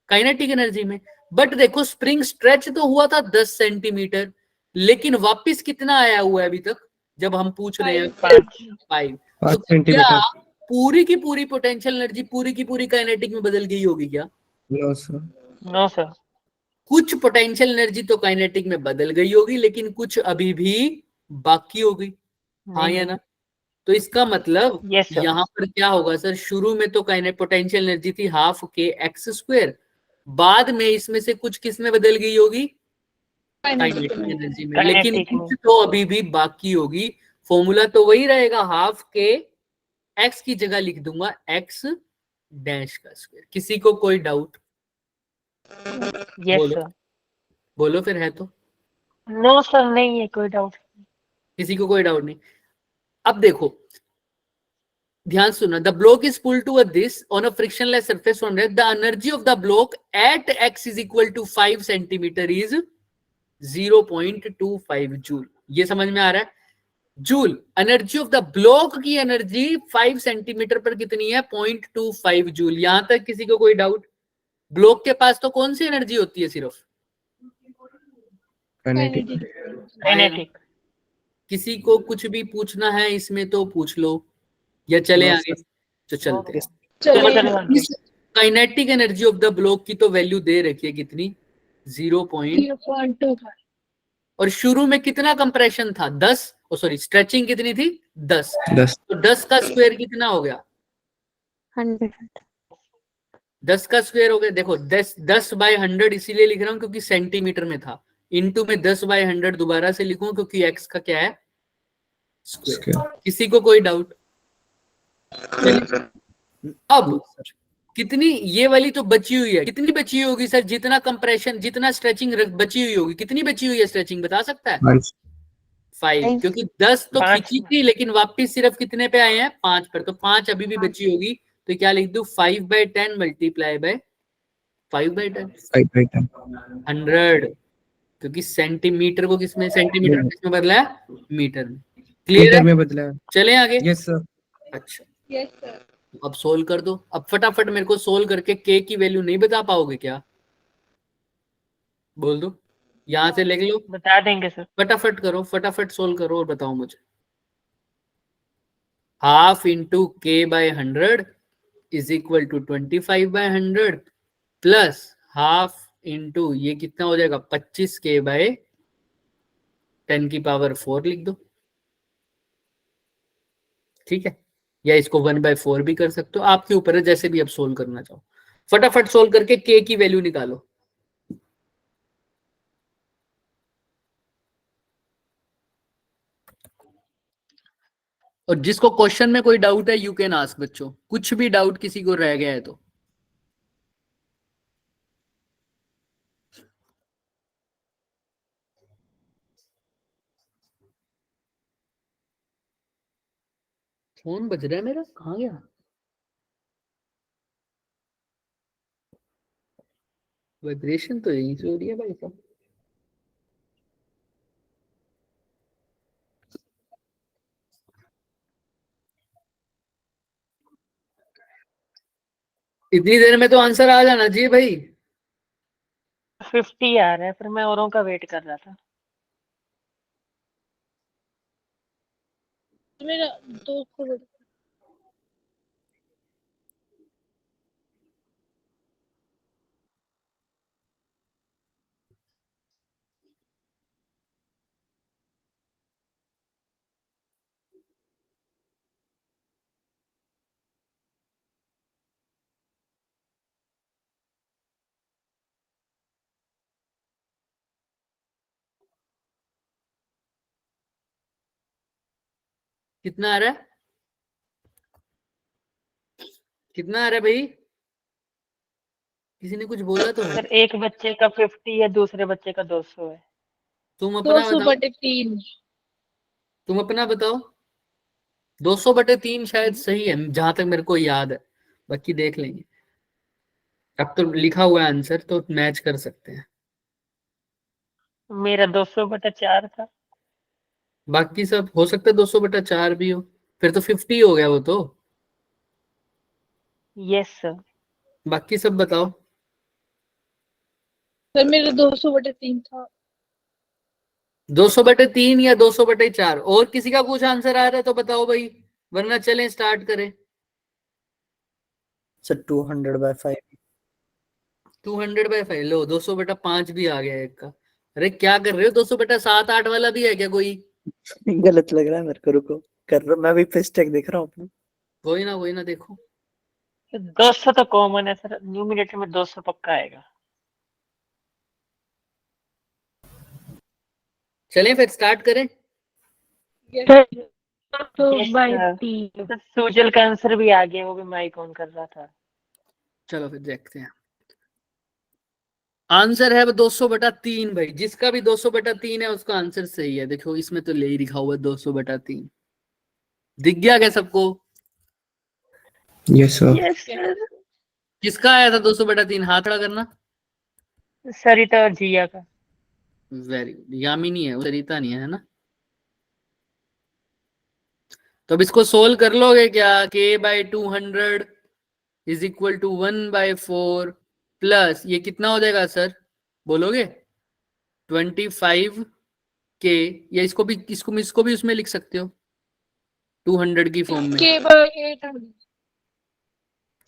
काइनेटिक एनर्जी में। बट देखो, स्प्रिंग स्ट्रेच तो हुआ था 10 सेंटीमीटर, लेकिन वापस कितना आया हुआ है अभी तक जब हम पूछ रहे हैं? 5। 5 तो क्या सेंटीमीटर। पूरी की पूरी पोटेंशियल एनर्जी पूरी की पूरी काइनेटिक में बदल गई होगी क्या? No sir. No sir. कुछ पोटेंशियल एनर्जी तो काइनेटिक में बदल गई होगी, लेकिन कुछ अभी भी बाकी होगी। हाँ या ना? तो इसका मतलब Yes, sir. यहाँ पर क्या होगा सर? शुरू में तो पोटेंशियल एनर्जी थी हाफ के एक्स स्क्वायर, बाद में इसमें से कुछ किस में बदल गई होगी? काइनेटिक एनर्जी में। लेकिन Kinetic में। कुछ तो अभी भी बाकी होगी। फॉर्मूला तो वही रहेगा, हाफ के एक्स की जगह लिख दूंगा एक्स डैश का स्क्वायर। किसी को कोई डाउट? यस बोलो। सर। बोलो फिर, है तो? नो सर, नहीं है कोई डाउट। किसी को कोई डाउट नहीं? अब देखो, ध्यान सुनना। The block is pull to this on a frictionless surface on rest. The energy of the block at X is equal to 5 centimetre is 0.25 joule. ये समझ में आ रहा है? Joule. Energy of the block की एनर्जी 5 सेंटीमीटर पर कितनी है? 0.25 जूल। यहां तक किसी को कोई डाउट? ब्लॉक के पास तो कौन सी एनर्जी होती है? सिर्फ काइनेटिक। काइनेटिक। किसी को कुछ भी पूछना है इसमें तो पूछ लो, या चले No, आगे? तो चलते हैं। चलिए। Kinetic energy of the block की तो वैल्यू दे रखी है कितनी? 0. 0.25। और शुरू में कितना कंप्रेशन था? 10। सॉरी, स्ट्रेचिंग कितनी थी? 10। 10। तो 10 का स्क्वायर कितना हो गया? 100। 10 का स्क्वायर हो गया। देखो 10/100 इसीलिए लिख रहा हूं क्योंकि सेंटीमीटर में था। इनटू में 10/100 दोबारा से लिखूं क्योंकि एक्स का क्या है? स्क्वायर। किसी को कोई डाउट? अब कितनी ये वाली तो बची हुई है, कितनी बची हुई होगी सर? जितना कंप्रेशन, जितना स्ट्रेचिंग बची हुई होगी, कितनी बची हुई है स्ट्रेचिंग? बता सकता है? 5, Five. क्योंकि 10 तो पाँच। खींची थी लेकिन वापस सिर्फ कितने पे आए हैं, 5 पर, तो 5 अभी भी बची होगी, तो क्या लिख दूं, 5/10 मल्टीप्लाई बाय 5/10, 5/10 100, क्योंकि सेंटीमीटर को किसमें, सेंटीमीटर हम्म। किसमें बदला है, मीटर में। क्लियर मीटर है, में बदला है। चले आगे। Yes sir. अच्छा, Yes, sir. अब सोल्व कर दो। अब फटाफट मेरे को सोल्व करके के की वैल्यू नहीं बता पाओगे क्या, बोल दो, यहां से लिख लो, बता देंगे सर। फटाफट करो, फटाफट सोल्व करो और बताओ मुझे। Half into K by 100 is equal to 25/100 plus half into ये कितना हो जाएगा, 25k/10⁴ लिख दो, ठीक है, या इसको 1/4 भी कर सकते हो, आपके ऊपर है, जैसे भी आप सोल्व करना चाहो। फटाफट सोल्व करके के की वैल्यू निकालो। और जिसको क्वेश्चन में कोई डाउट है यू कैन आस्क बच्चों, कुछ भी डाउट किसी को रह गया है तो। फोन बज रहा है मेरा, कहाँ गया, वाइब्रेशन तो यहीं से हो रही है भाई साहब। इतनी देर में तो आंसर आ जाना चाहिए भाई। 50 आ रहा है, पर मैं औरों का वेट कर रहा था। मेरा 200 कितना आ रहा है, कितना आ रहा है भाई, किसी ने कुछ बोला तो है। सर एक बच्चे का 50 है, दूसरे बच्चे का 200 है। तुम अपना बताओ, 200/3. तुम अपना बताओ। 200/3 शायद सही है जहां तक मेरे को याद है, बाकी देख लेंगे। अब तो लिखा हुआ है आंसर, तो मैच कर सकते हैं। मेरा 200/4 था। बाकी सब हो सकता है 200/4 भी हो, फिर तो 50 हो गया वो तो। Yes sir. बाकी सब बताओ। सर मेरा 200/3 था. 200/3 या 200/4, और किसी का कुछ आंसर आ रहा है तो बताओ भाई, वरना चलें स्टार्ट करें। सर 200/5। 200/5 लो, 200/5 भी आ गया एक का। अरे क्या कर रहे हो, 200/7 8 वाला भी है क्या कोई, गलत लग रहा है मेरे को, रुको कर रहा हूं, मैं भी मिस्टेक देख रहा हूँ अपनी। कोई ना देखो। 200 तो कॉमन है सर, न्यूमरेटर में 200 पक्का आएगा। चलें फिर स्टार्ट करें। सर सूजल का आंसर भी आ गया, वो भी माइक ऑन कर रहा था। चलो फिर देखते हैं। आंसर है 200/3 भाई, जिसका भी 200/3 है उसका आंसर सही है। देखो इसमें तो ले ही लिखा हुआ है 200/3, दिख गया क्या सबको। Yes sir. Yes sir. किसका आया था 200/3, हाथ खड़ा करना। सरिता और जिया का। वेरी गुड, यामिनी है, सरिता नहीं है ना। तो अब इसको सोल्व कर लोगे क्या, k/200 is equal to 1/4 plus ये कितना हो जाएगा सर, बोलोगे 25k, या इसको भी उसमें लिख सकते हो 200 की फॉर्म में, K/800.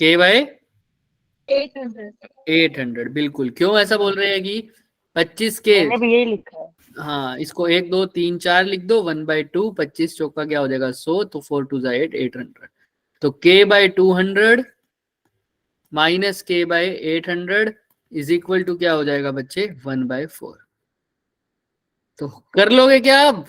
k/800 800. बिल्कुल। क्यों ऐसा बोल रहे हैं कि 25k, मैंने भी यही लिखा है। हाँ इसको 1 2 3 4 लिख दो, 1/2, 25 चौका क्या हो जाएगा 100, तो 4 2 8 800, तो k/200 minus k/800 is equal to क्या हो जाएगा बच्चे, 1/4। तो कर लोगे क्या अब,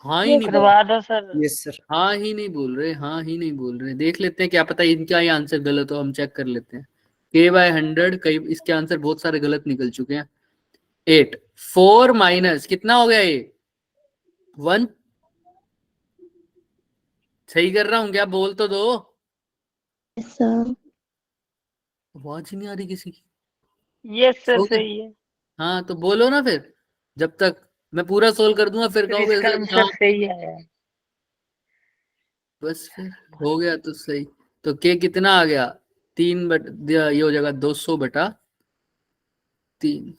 हाँ ही नहीं बोल, करवा दो सर। Yes sir. हाँ ही नहीं बोल रहे, हाँ ही नहीं बोल रहे। देख लेते हैं, क्या पता इनका ही आंसर गलत हो, हम चेक कर लेते हैं। k/100, कई इसके आंसर बहुत सारे गलत निकल चुके हैं। 8 4 माइनस कितना हो गया ये 1। सही कर रहा हूं क्या? बोल तो दो। सर आवाज ही नहीं आ रही किसी की। यस सर सो गए? सही है। हाँ तो बोलो ना फिर, जब तक मैं पूरा सोल्व कर दूंगा फिर फिर कहोगे इसका सर आंसर हाँ। सही आया। बस फिर हो गया तो सही। तो के कितना आ गया 3 बट ये हो जाएगा 200/3।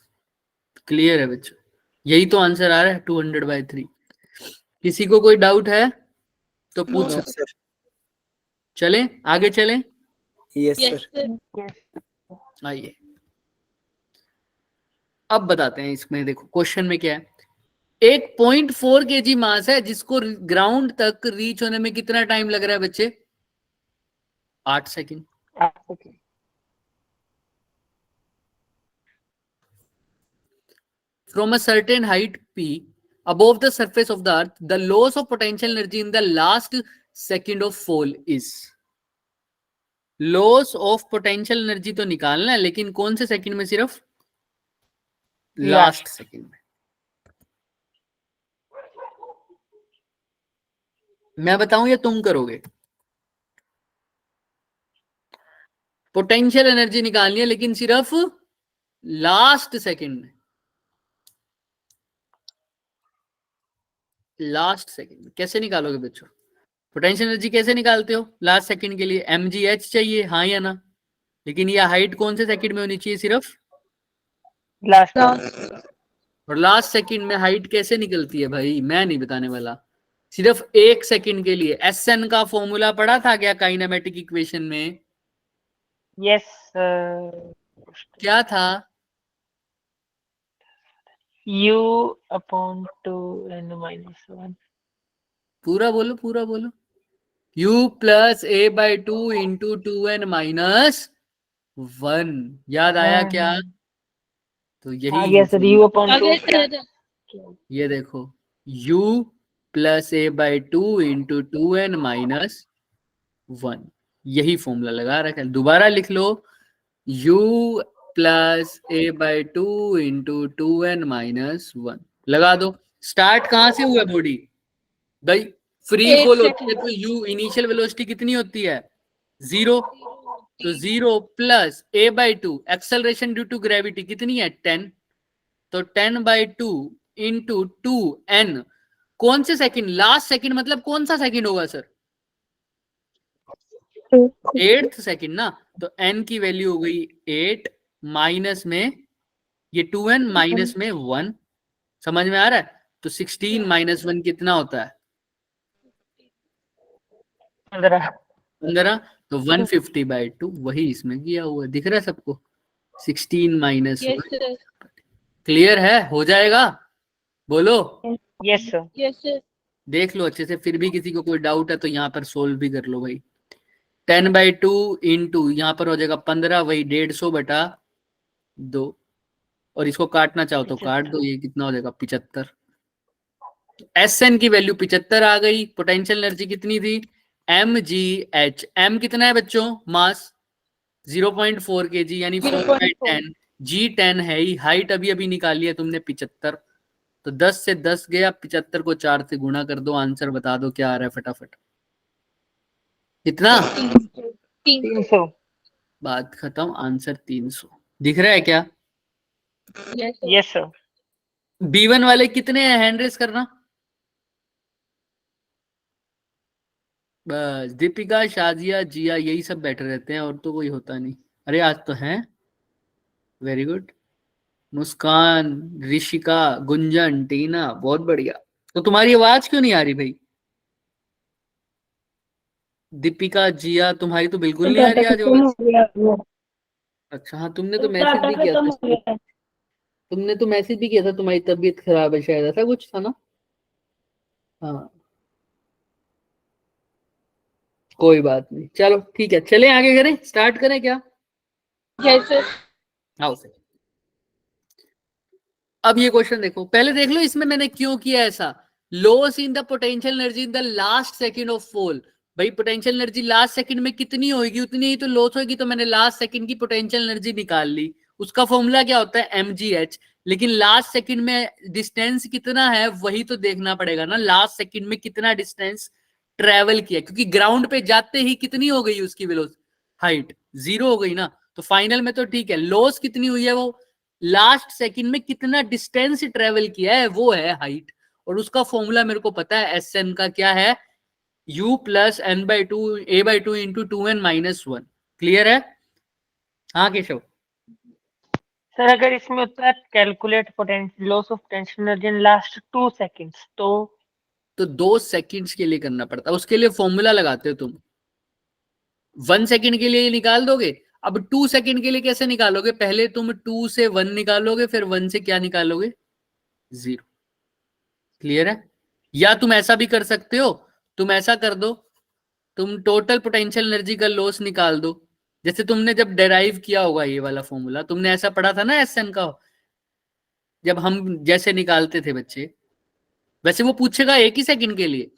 क्लियर है बच्चों? यही तो आंसर आ रहा है 200/3। किसी को कोई डाउट है तो पूछ नो सकते। सर। चलें आगे चलें। Yes yes sir. सर। आइए अब बताते हैं इसमें। देखो क्वेश्चन में क्या है। एक 0.4 kg मास है जिसको ग्राउंड तक रीच होने में कितना टाइम लग रहा है बच्चे? 8 second. From a certain height p above the surface of the earth, the loss of potential energy in the last second of fall is। Loss of potential energy तो निकालना है, लेकिन कौन से सेकंड में? सिर्फ लास्ट सेकंड में। मैं बताऊं या तुम करोगे? पोटेंशियल एनर्जी निकालनी है लेकिन सिर्फ लास्ट सेकंड में। लास्ट सेकंड में कैसे निकालोगे बच्चों? पोटेंशियल एनर्जी कैसे निकालते हो लास्ट सेकंड के लिए? mgh चाहिए, हाँ या ना? लेकिन ये हाइट कौन से सेकंड में होनी चाहिए? सिर्फ लास्ट। और लास्ट सेकंड में हाइट कैसे निकलती है भाई? मैं नहीं बताने वाला। सिर्फ 1 सेकंड के लिए। SN का फॉर्मूला पढ़ा था क्या काइनेमेटिक इक्वेशन में? यस क्या था? U/2n-1। पूरा बोलो, पूरा बोलो। U + a/2 × 2n-1। याद आया क्या? तो यही आ गया सर। आगे U/2 सर। ये देखो U + a/2 × 2n-1। यही फॉर्मूला लगा रखा है। दोबारा लिख लो U + a/2 × 2n-1 लगा दो। स्टार्ट कहां से हुआ बॉडी भाई? फ्री 8 फॉल होती है सेकंड। तो U इनिशियल वेलोसिटी कितनी होती है? 0। तो 0 + a/2 acceleration due to gravity कितनी है? 10। तो 10/2 × 2n। कौन से सेकंड? लास्ट सेकंड मतलब कौन सा सेकंड होगा सर? 8th सेकंड ना। तो n की वैल्यू हो गई 8 माइनस में ये 2n माइनस में 1। समझ में आ रहा है? तो 16 - 1 कितना होता है? 15। 15। तो 150/2 वही इसमें किया हुआ है। दिख रहा है सबको? 16 - 1। Yes sir. क्लियर है? हो जाएगा? बोलो। Yes sir. Yes sir. देख लो अच्छे से। फिर भी किसी को कोई डाउट है तो यहाँ पर सोल्व भी कर लो भाई। 10/2 इंटू यहाँ पर हो जाएगा 15, वही 150/2। और इसको काटना चाहो तो काट दो। ये कितना हो जाएगा? 75। SN की वैल्यू 75 आ गई। पोटेंशियल एनर्जी कितनी थी? mgh। m कितना है बच्चों? मास 0.4 kg यानी 4/10। G10 है ही। हाइट अभी अभी निकाली है तुमने 75। तो 10 से 10 गया, 75 को 4 से गुणा कर दो। आंसर बता दो क्या आ रहा है फटाफट। कितना? 300। बात खत्म। आंसर 300। दिख रहा है क्या? Yes sir. B1 वाले कितने हैं? हैंड रेस करना। बस दीपिका, शाजिया, जिया यही सब बैठे रहते हैं और तो कोई होता नहीं। अरे आज तो हैं। Very good. मुस्कान, ऋषिका, गुंजन, टीना, बहुत बढ़िया। तो तुम्हारी आवाज क्यों नहीं आ रही भाई? दीपिका, जिया, तुम्हारी तो बिल्कुल नहीं आ रही आज आवाज। अच्छा हाँ, तुमने तो मैसेज भी किया था। तुमने तो मैसेज भी किया था तुम्हारी तबीयत खराब है शायद, ऐसा कुछ था ना? हाँ कोई बात नहीं, चलो ठीक है। चले आगे करें, स्टार्ट करें क्या? Yes sir. आओ सर। अब ये क्वेश्चन देखो, पहले देख लो इसमें मैंने क्यों किया ऐसा। Loss in the potential energy in the last second of fall. भाई पोटेंशियल एनर्जी लास्ट सेकंड में कितनी होगी उतनी ही तो लॉस होगी। तो मैंने लास्ट सेकंड की पोटेंशियल एनर्जी निकाल ली, उसका फॉर्मूला क्या होता है mgh, लेकिन लास्ट सेकंड में डिस्टेंस कितना है वही तो देखना पड़ेगा ना, लास्ट सेकंड में कितना डिस्टेंस ट्रेवल किया, क्योंकि ग्राउंड पे जाते ही कितनी हो गई उसकी वेलोसिटी, हाइट 0 हो गई ना, तो फाइनल में तो ठीक है, लॉस कितनी हुई है, वो लास्ट सेकंड में कितना डिस्टेंस ट्रेवल किया है वो है हाइट, और उसका फॉर्मूला मेरे को पता है एस एन का क्या है, u प्लस N by two A by two into 2n-1। Clear है? हाँ केशव। सर अगर इसमें होता है calculate potential loss of potential energy in last 2 seconds तो 2 सेकंड्स के लिए करना पड़ता है, उसके लिए फॉर्मूला लगाते हो तुम, 1 सेकंड के लिए निकाल दोगे, अब 2 सेकंड के लिए कैसे निकालोगे, पहले तुम 2 से 1 निकालोगे, फिर 1 से क्या निकालोगे, 0। क्लियर है? या तुम ऐसा भी कर सकते हो, तुम ऐसा कर दो, तुम टोटल पोटेंशियल एनर्जी का लॉस निकाल दो, जैसे तुमने जब डेराइव किया होगा ये वाला फॉर्मूला, तुमने ऐसा पढ़ा था ना एसएन का, जब हम जैसे निकालते थे बच्चे, वैसे वो पूछेगा एक ही सेकंड के लिए,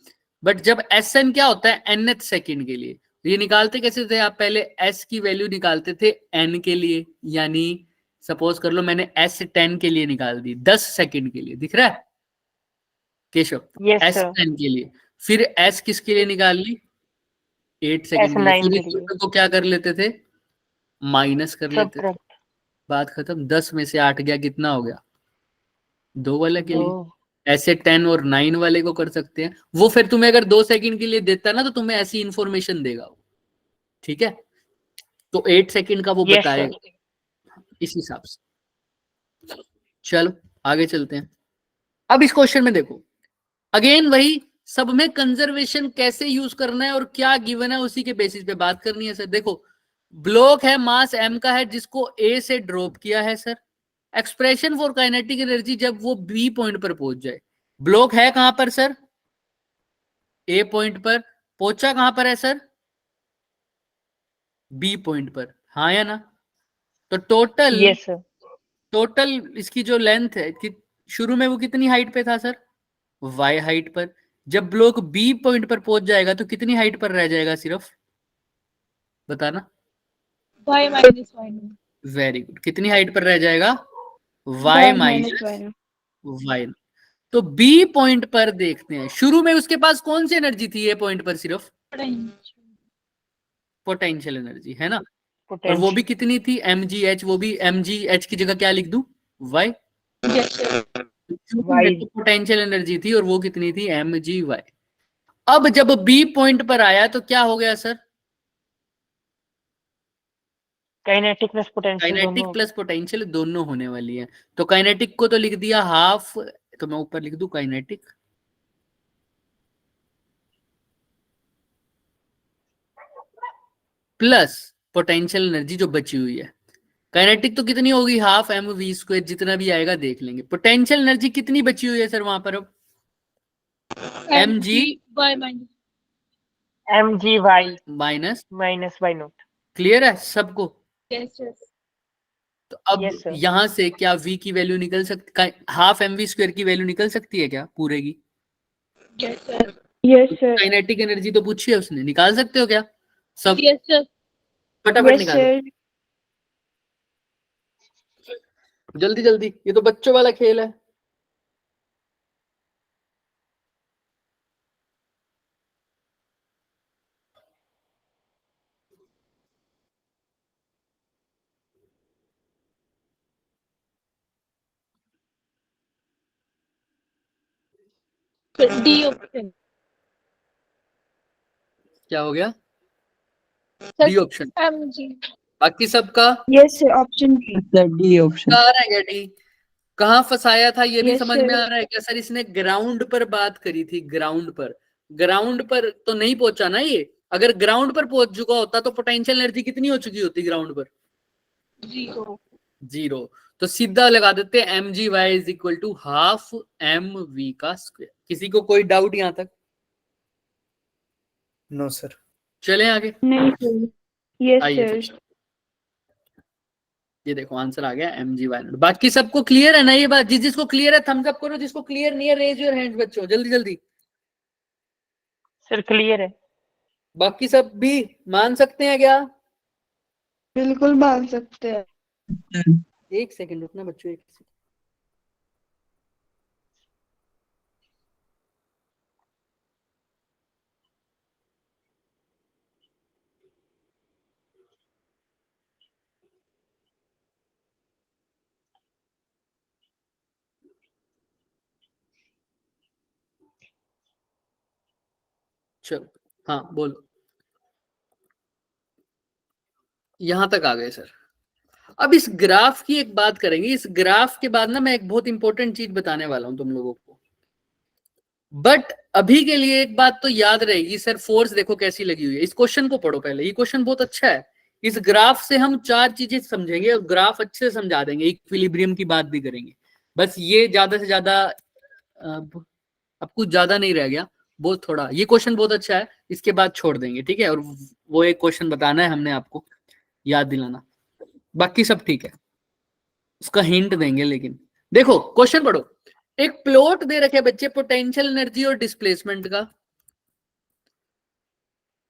बट जब एसएन क्या होता है nth सेकंड के लिए, ये निकालते कैसे थे आप, पहले एस की वैल्यू निकालते थे एन के लिए, यानी सपोज कर लो मैंने एस 10 के लिए निकाल दी 10 सेकंड के लिए, दिख रहा है केशव, यस एस सर 10 के लिए, फिर एस किसके लिए निकाल ली 8 सेकंड के लिए, S9 फिर के लिए। इस को क्या कर लेते थे, माइनस कर लेते थे, सब्ट्रैक्ट बात खत्म, 10 में से 8 गया, कितना हो गया 2 वाले के लिए, 2 ऐसे 10 और 9 वाले को कर सकते हैं, वो फिर तुम्हें अगर 2 सेकंड के लिए देता ना तो तुम्हें ऐसी इंफॉर्मेशन देगा वो, ठीक है, तो 8 सेकंड का वो यस बताएगा सर इस हिसाब से। चलो आगे चलते हैं। अब इस क्वेश्चन में देखो, अगेन वही, सब में कंजर्वेशन कैसे यूज करना है और क्या गिवन है उसी के बेसिस पे बात करनी है सर। देखो ब्लॉक है, मास m का है, जिसको a से ड्रॉप किया है sir, expression for kinetic energy जब वो b पॉइंट पर पहुंच जाए, ब्लॉक है कहां पर सर, a पॉइंट पर, पहुंचा कहां पर है सर, b पॉइंट पर, हाँ या ना, तो टोटल यस सर टोटल इसकी जो लेंथ है कि शुरू में वो कितनी हाइट पे था सर, y हाइट पर, जब ब्लॉक b पॉइंट पर पहुंच जाएगा तो कितनी हाइट पर रह जाएगा सिर्फ, बताना, y minus y naught. Very good, कितनी हाइट पर रह जाएगा, y y minus minus y naught. y। तो b पॉइंट पर देखते हैं, शुरू में उसके पास कौन सी एनर्जी थी a पॉइंट पर, सिर्फ पोटेंशियल एनर्जी है ना, और वो भी कितनी थी mgh, वो भी mgh की जगह क्या लिख दूं, y, Yes sir. Potential energy थी और वो कितनी थी mgy। अब जब b पॉइंट पर आया तो क्या हो गया sir, kinetic plus potential kinetic दोनों प्लस पोटेंशियल दोनों होने वाली है, तो काइनेटिक को तो लिख दिया हाफ, तो मैं ऊपर लिख दूं काइनेटिक प्लस पोटेंशियल एनर्जी जो बची हुई है, काइनेटिक तो कितनी होगी हाफ एम वी स्क्वायर, जितना भी आएगा देख लेंगे, पोटेंशियल एनर्जी कितनी बची हुई है सर वहां पर, अब mg y minus. mgy minus, minus y not. Clear है सबको, Yes yes. तो अब Yes, sir. यहां से क्या v की वैल्यू निकल सकती, हाफ एम वी स्क्वायर की वैल्यू निकल सकती है क्या पूरे की, Yes sir. Yes sir. Kinetic energy तो पूछी है उसने, निकाल सकते हो क्या सब, Yes sir. फटाफट Yes निकालो sir. जल्दी जल्दी, ये तो बच्चों वाला खेल है। D option. क्या हो गया, Sir, डी ऑप्शन, mg. बाकी सबका Yes sir. Option D. D option. आ रहा है क्या डी, कहाँ फंसाया था ये भी Yes, समझ sir. में आ रहा है क्या सर, इसने ग्राउंड पर बात करी थी, ग्राउंड पर तो नहीं पहुंचा ना ये, अगर ग्राउंड पर पहुंच चुका होता तो पोटेंशियल एनर्जी कितनी हो चुकी होती ग्राउंड पर, 0. 0, तो सीधा लगा देते हैं mgy is equal to half mv का स्क्वायर। किसी को कोई डाउट यहां तक, नो सर। चले आगे, नहीं sir. Yes आइए sir. फिर। ये देखो आंसर आ गया mgy नॉट, बाकी सबको क्लियर है ना ये बात, जिसको क्लियर है थम्स अप करो, जिसको क्लियर नहीं है रेज योर हैंड बच्चों, जल्दी जल्दी, सर क्लियर है। बाकी सब भी मान सकते हैं क्या, बिल्कुल मान सकते हैं। एक सेकंड रुकना बच्चों, एक सेकंड। चलो हाँ बोलो, यहां तक आ गए सर। अब इस ग्राफ की एक बात करेंगे। इस ग्राफ के बाद ना मैं एक बहुत इंपॉर्टेंट चीज बताने वाला हूं तुम लोगों को, बट अभी के लिए एक बात तो याद रहेगी सर, फोर्स देखो कैसी लगी हुई है। इस क्वेश्चन को पढ़ो पहले, ये क्वेश्चन बहुत अच्छा है। इस ग्राफ से हम 4 चीजें समझेंगे और ग्राफ अच्छे से समझा देंगे, इक्विलिब्रियम की बात भी करेंगे। बस ये ज्यादा से ज्यादा अब कुछ ज्यादा नहीं रह गया, बहुत थोड़ा। ये क्वेश्चन बहुत अच्छा है, इसके बाद छोड़ देंगे, ठीक है। और वो एक क्वेश्चन बताना है हमने आपको, याद दिलाना, बाकी सब ठीक है, उसका हिंट देंगे। लेकिन देखो क्वेश्चन पढ़ो। एक प्लॉट दे रखे बच्चे पोटेंशियल एनर्जी और डिस्प्लेसमेंट का,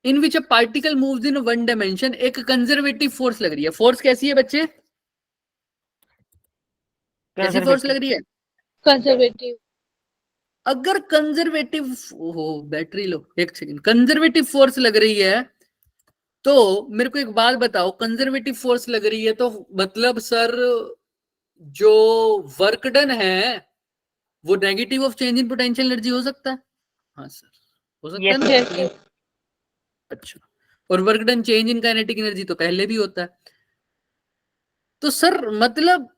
in which a particle moves in one dimension. एक कंजर्वेटिव फोर्स लग रही है। फोर्स कैसी है बच्चे, कैसी फोर्स लग रही है? कंजर्वेटिव। अगर कंजर्वेटिव, ओहो बैटरी लो, एक सेकंड, कंजर्वेटिव फोर्स लग रही है तो मेरे को एक बात बताओ, कंजर्वेटिव फोर्स लग रही है तो मतलब सर जो वर्क डन है वो negative of change in potential energy हो सकता है? हाँ सर, हो सकता है Yes, ना? yes, अच्छा, और work done change in kinetic energy तो पहले भी होता है। तो सर मतलब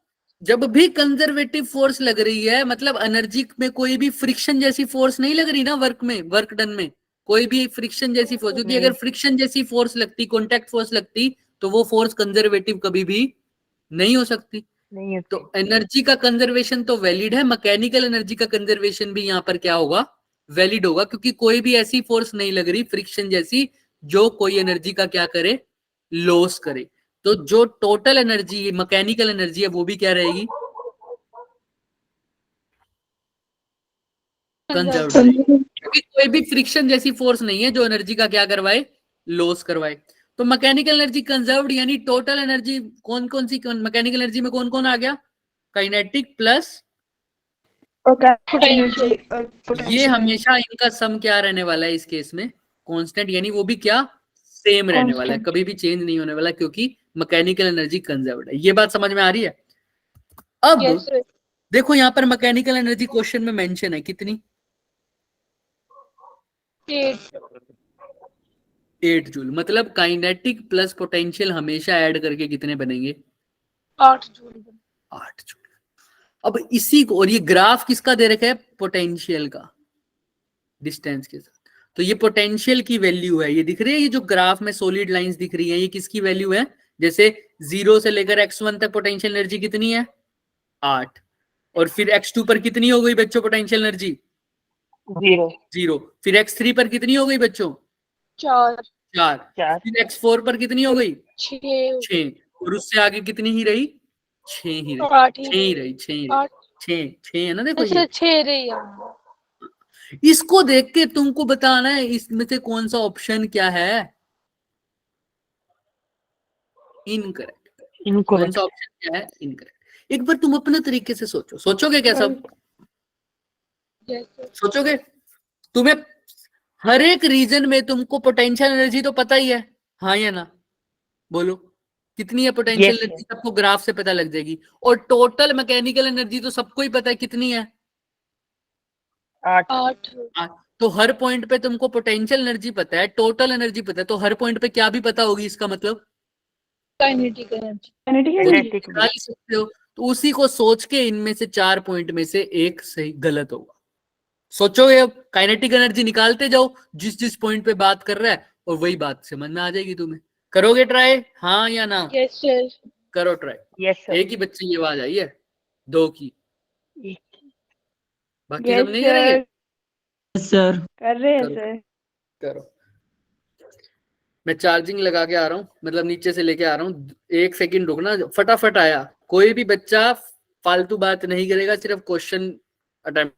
जब भी कंजर्वेटिव फोर्स लग रही है मतलब एनर्जी में कोई भी फ्रिक्शन जैसी फोर्स नहीं लग रही ना, वर्क में, वर्क डन में कोई भी फ्रिक्शन जैसी फोर्स, क्योंकि अगर फ्रिक्शन जैसी फोर्स लगती, कॉन्टैक्ट फोर्स लगती, तो वो फोर्स कंजर्वेटिव कभी भी नहीं हो सकती। नहीं तो होती। एनर्जी का कंजर्वेशन तो वैलिड है, मैकेनिकल एनर्जी का कंजर्वेशन भी यहाँ पर क्या होगा, वैलिड होगा, क्योंकि कोई भी ऐसी फोर्स नहीं लग रही फ्रिक्शन जैसी जो कोई एनर्जी का क्या करे, लॉस करे। तो जो टोटल एनर्जी मैकेनिकल एनर्जी है वो भी क्या रहेगी, कंजर्व रहेगी, क्योंकि कोई भी फ्रिक्शन जैसी फोर्स नहीं है जो एनर्जी का क्या करवाए, लॉस करवाए। तो मैकेनिकल एनर्जी कंजर्व्ड, यानी टोटल एनर्जी कौन कौन सी, मैकेनिकल एनर्जी में कौन कौन आ गया, काइनेटिक प्लस, और एनर्जी और ये पोटेंशियल हमेशा इनका सम क्या रहने वाला है इस केस में, कांस्टेंट, यानी वो भी क्या, सेम रहने वाला है, Constant. कभी भी चेंज नहीं होने वाला, क्योंकि मैकेनिकल एनर्जी कंजर्व्ड है। ये बात समझ में आ रही है? अब Yes, sir. देखो यहाँ पर मैकेनिकल एनर्जी क्वेश्चन में मेंशन है कितनी, 8. 8 जूल। मतलब काइनेटिक प्लस पोटेंशियल हमेशा ऐड करके कितने बनेंगे, 8 जूल. 8 जूल। अब इसी को, और ये ग्राफ किसका दे रखा है, पोटेंशियल का, डिस्टेंस के साथ। तो ये पोटेंशियल की वैल्यू है, ये दिख रही है, ये जो ग्राफ में सॉलिड लाइंस दिख रही है, ये किसकी वैल्यू है? जैसे 0 से लेकर x1 तक पोटेंशियल एनर्जी कितनी है, 8, और फिर x2 पर कितनी हो गई बच्चों पोटेंशियल एनर्जी, 0, 0, फिर x3 पर कितनी हो गई बच्चों, 4. 4, 4, फिर x4 पर कितनी हो गई, 6. 6, और उससे आगे कितनी ही रही, 6 ही रही, 8 ही 6 ही रही, 6 ही रही, 8. 6 है ना, देखो अच्छा, ये। 6 रही है. इसको देख के तुमको बताना है इसमें से कौन सा ऑप्शन क्या है, इनकरेक्ट। कौन सा incorrect. ऑप्शन क्या है, इनकरेक्ट। एक बार तुम अपने तरीके से सोचो, सोचोगे क्या सब, Yes, sir. सोचोगे? तुम्हें हर एक रीजन में तुमको पोटेंशियल एनर्जी तो पता ही है, हाँ या ना, बोलो कितनी है पोटेंशियल Yes, sir. एनर्जी, सबको ग्राफ से पता लग जाएगी। और टोटल मैकेनिकल एनर्जी तो सबको ही पता है कितनी है, 8, 8. तो हर पॉइंट पे तुमको पोटेंशियल एनर्जी पता है, टोटल एनर्जी पता है, तो हर पॉइंट पे क्या भी पता होगी, इसका मतलब काइनेटिक एनर्जी. वो काइनेटिक kinetic निकाल ही सकते हो। तो उसी को सोच के इनमें से 4 पॉइंट में से एक सही गलत होगा। सोचोगे, अब काइनेटिक एनर्जी निकालते जाओ, जिस जिस पॉइंट पे बात कर रहा है, और वही बात समझ में आ जाएगी तुम्हें। करोगे ट्राई, हाँ या ना? Yes, sir. करो ट्राई। Yes, sir. एक ही बच्चे की आवाज आई है, 2 की, एक- बाकी सब नहीं करेंगे? सर कर रहे हैं करो सर. करो। मैं चार्जिंग लगा के आ रहा हूँ, मतलब नीचे से लेके आ रहा हूँ, 1 सेकंड रुकना, फटाफट आया। कोई भी बच्चा फालतू बात नहीं करेगा, सिर्फ क्वेश्चन अटेम्प्ट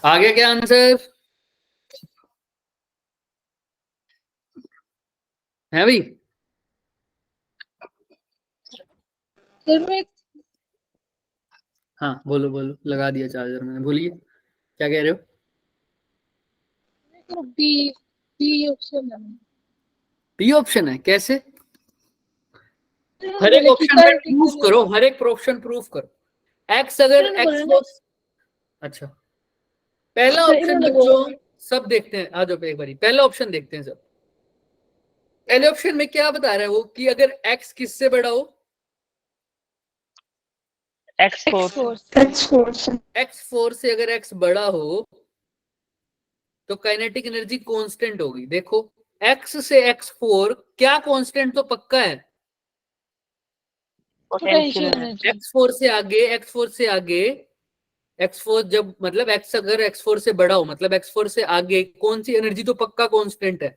आ गया क्या आंसर? है भाई? सर मैं हाँ बोलो बोलो, लगा दिया चार्जर मैंने, बोलिए क्या कह रहे हो? बी बी ऑप्शन है। बी ऑप्शन है? कैसे? हर एक मतलब कि ऑप्शन पे current प्रूफ equivalent- करो, हर एक ऑप्शन प्रूफ करो। एक्स अगर इन्होंने एक्स बोला ना, अच्छा, पहला सर ऑप्शन इन्होंने बच्चों बोला सब देखते हैं, आ जाओ एक बारी पहला ऑप्शन देखते हैं सब। पहले ऑप्शन में क्या बता रहा है वो, कि अगर एक्स किससे बड़ा हो, X4 X-force x4 से अगर x बड़ा हो तो काइनेटिक एनर्जी कांस्टेंट होगी। देखो x से x4 क्या कांस्टेंट तो पक्का है, potential potential energy. energy x4 से आगे, x4 से आगे, x4 जब मतलब x अगर x4 से बड़ा हो मतलब x4 से आगे कौन सी एनर्जी तो पक्का कांस्टेंट है,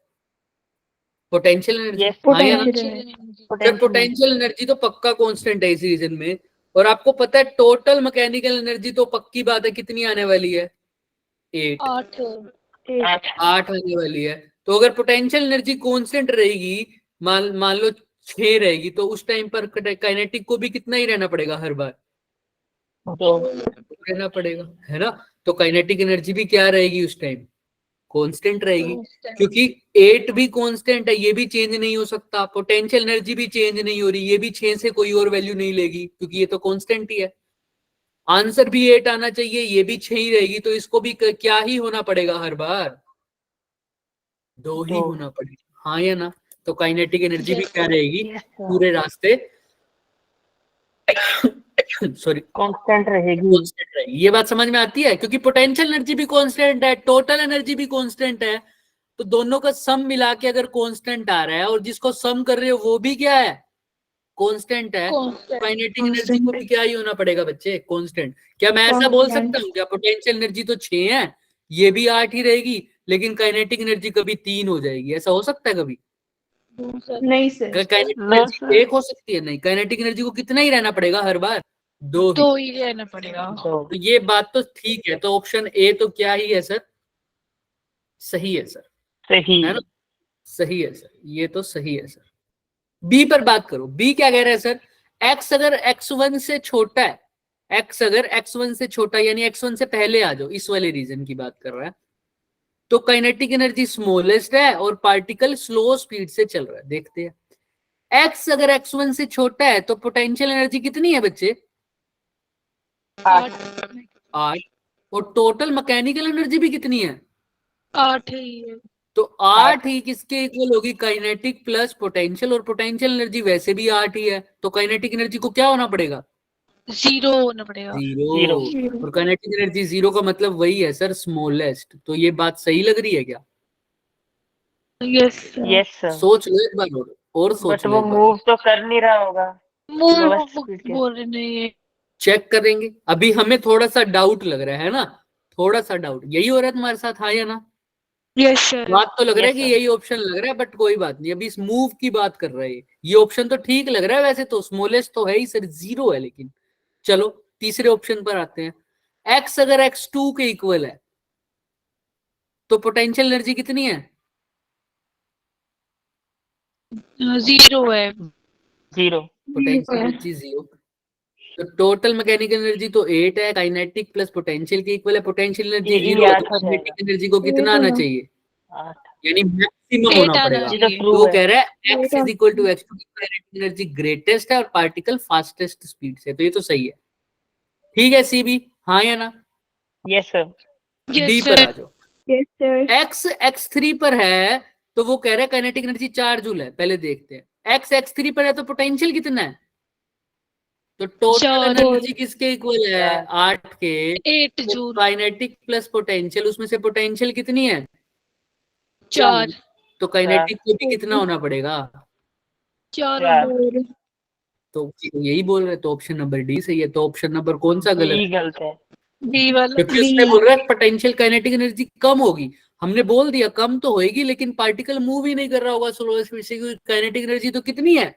पोटेंशियल एनर्जी। Yes, हाँ या ना? potential energy sir potential energy तो पक्का कांस्टेंट है इस रीजन में, और आपको पता है टोटल मैकेनिकल एनर्जी तो पक्की बात है कितनी आने वाली है, 8 8 आठ। 8 आने वाली है। तो अगर पोटेंशियल एनर्जी कांस्टेंट रहेगी, मान मान लो 6 रहेगी, तो उस टाइम पर काइनेटिक को भी कितना ही रहना पड़ेगा हर बार, तो रहना पड़ेगा, है ना? तो काइनेटिक एनर्जी भी क्या रहेगी उस टाइम, कांस्टेंट रहेगी, constant क्योंकि 8 भी कांस्टेंट है, ये भी चेंज नहीं हो सकता, पोटेंशियल एनर्जी भी चेंज नहीं हो रही, ये भी 6 से कोई और वैल्यू नहीं लेगी क्योंकि ये तो कांस्टेंट ही है। आंसर भी 8 आना चाहिए, ये भी 6 ही रहेगी, तो इसको भी क्या ही होना पड़ेगा हर बार, 2 ही दो। होना पड़ेगा। हाँ या ना? तो काइनेटिक एनर्जी भी Yes, क्या रहेगी Yes, sir. पूरे रास्ते सॉरी कांस्टेंट रहेगी। कांस्टेंट रहेगी। ये बात समझ में आती है, क्योंकि पोटेंशियल एनर्जी भी कांस्टेंट है, टोटल एनर्जी भी कांस्टेंट है, तो दोनों का सम मिला के अगर कांस्टेंट आ रहा है और जिसको सम कर रहे हो वो भी क्या है, कांस्टेंट है, constant काइनेटिक एनर्जी को भी क्या ही होना पड़ेगा बच्चे, कांस्टेंट। क्या मैं ऐसा बोल सकता हूँ क्या पोटेंशियल एनर्जी तो 6 है, ये भी 8 ही रहेगी, लेकिन काइनेटिक एनर्जी कभी 3 हो जाएगी, ऐसा हो सकता है कभी? नहीं sir kinetic No, energy sir. 1 हो सकती है? नहीं, काइनेटिक एनर्जी को कितना ही रहना पड़ेगा हर बार, 2 ही। 2 ही रहना पड़ेगा। दो। तो ये बात तो ठीक है, तो ऑप्शन ए तो क्या ही है सर, सही है सर, सही। है ना? सही है सर, ये तो सही है सर। बी पर बात करो, बी क्या कह रहा है सर, एक्स अगर x1 से छोटा है, एक्स अगर x1 से छोटा यानी x1 से पहले आ जाओ, इस वाले रीजन की बात कर रहा है, तो काइनेटिक एनर्जी स्मॉलेस्ट है और पार्टिकल स्लो स्पीड से चल रहा है। देखते हैं एक्स अगर x1 से छोटा है तो पोटेंशियल एनर्जी कितनी है बच्चे, 8। 8, और टोटल मैकेनिकल एनर्जी भी कितनी है, 8 ही है। तो 8 ही किसके इक्वल होगी, काइनेटिक प्लस पोटेंशियल, और पोटेंशियल एनर्जी वैसे भी 8 ही है, तो काइनेटिक एनर्जी को क्या होना पड़ेगा, 0 होना पड़ेगा। 0। और काइनेटिक एनर्जी 0 का मतलब वही है सर, स्मॉलेस्ट। तो ये बात सही लग रही है क्या? Yes yes sir. सोच लो एक बार और सोच बट लो वो एक बार, मूव तो कर नहीं रहा होगा मूव लोएस्ट स्पीड के। बोल रहे नहीं है। चेक करेंगे। अभी हमें थोड़ा सा डाउट लग रहा है ना, थोड़ा सा डाउट, यही हो रहा है तुम्हारे साथ, हाँ या ना? यस सर बात तो लग रहा है Yes, कि sir. यही ऑप्शन लग रहा है, बट कोई बात नहीं, अभी इस मूव की बात कर रहे हैं, ये ऑप्शन तो ठीक लग रहा है वैसे तो, स्मॉलेस्ट तो है ही सर, 0 है, लेकिन चलो तीसरे ऑप्शन पर आते हैं। एक्स अगर x2 के इक्वल है तो पोटेंशियल एनर्जी कितनी है, 0 है। 0। पोटेंशियल एनर्जी 0, तो टोटल मैकेनिकल एनर्जी तो 8 है, काइनेटिक प्लस पोटेंशियल के इक्वल है, पोटेंशियल एनर्जी ये 0 है, 8 तो हो काइनेटिक जाएगा। एनर्जी को कितना आना चाहिए, 8। यानी मैक्सिमम 8 होना आना पड़ेगा। ये तो चाहिए। तो ट्रू वो है। कह रहा है x is equal to x2, kinetic energy greatest है और पार्टिकल फास्टेस्ट स्पीड से, तो ये तो सही है। ठीक है सी बी, हाँ या ना? Yes sir. डी यस पर सर आ जाओ। x x3 पर है तो वो कह रहा है काइनेटिक एनर्जी 4 जूल है, पहले देखते हैं x x3 पर है तो पोटेंशियल कितना है, तो टोटल 4 एनर्जी किसके इक्वल है, 8 के, 8 तो जूल काइनेटिक प्लस पोटेंशियल, उसमें से पोटेंशियल कितनी है, 4 तो काइनेटिक को भी कितना होना पड़ेगा, 4 4। तो यही बोल रहे, तो ऑप्शन नंबर डी सही है। तो ऑप्शन नंबर कौन सा गलत डी है, गलत है। डी वाला क्योंकि उसमें बोल रहा है पोटेंशियल काइनेटिक एनर्जी कम होगी, हमने बोल दिया कम तो होगी, लेकिन पार्टिकल मूव ही नहीं कर रहा होगा स्लो स्पीड से, क्योंकि काइनेटिक एनर्जी तो कितनी है,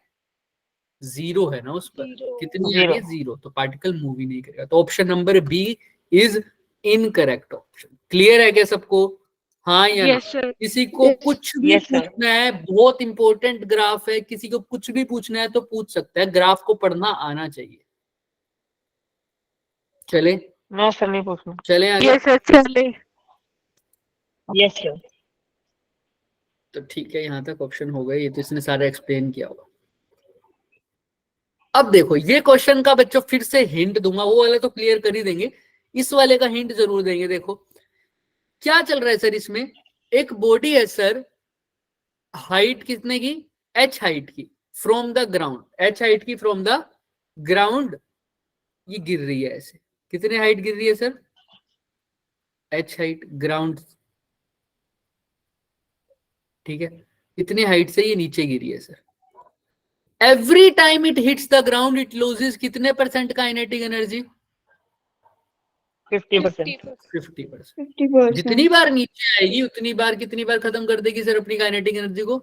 0 है ना उस पर, कितनी आ रही है, 0, तो पार्टिकल मूव ही नहीं करेगा। तो option number B is incorrect option. Clear है क्या सबको? हाँ या ना? Yes sir. किसी को Yes. कुछ भी Yes, sir. पूछना है, बहुत इंपॉर्टेंट ग्राफ है, किसी को कुछ भी पूछना है तो पूछ सकता है, ग्राफ को पढ़ना आना चाहिए। चले No, sir, नहीं पूछना। चले आगे। यस सर चले। Yes, sir. तो ठीक है, यहाँ तक ऑप्शन हो गए, ये तो इसने सारा एक्सप्लेन किया होगा। अब देखो ये क्वेश्चन का बच्चों फिर से हिंट दूंगा, वो वाले तो क्लियर कर ही देंगे, इस वाले का हिंट जरूर देंगे। देखो क्या चल रहा है सर, इसमें एक बॉडी है सर, हाइट कितने की, h हाइट की from the ground, h height की फ्रॉम द ग्राउंड, ये गिर रही है ऐसे। कितने हाइट गिर रही है सर, h हाइट ग्राउंड, ठीक है, कितने हाइट से ये नीचे गिरी है sir. Every time it hits the ground it loses कितने परसेंट काइनेटिक एनर्जी, 50%. 50%। 50%. जितनी बार नीचे आएगी उतनी बार कितनी बार खत्म कर देगी सर अपनी काइनेटिक एनर्जी को,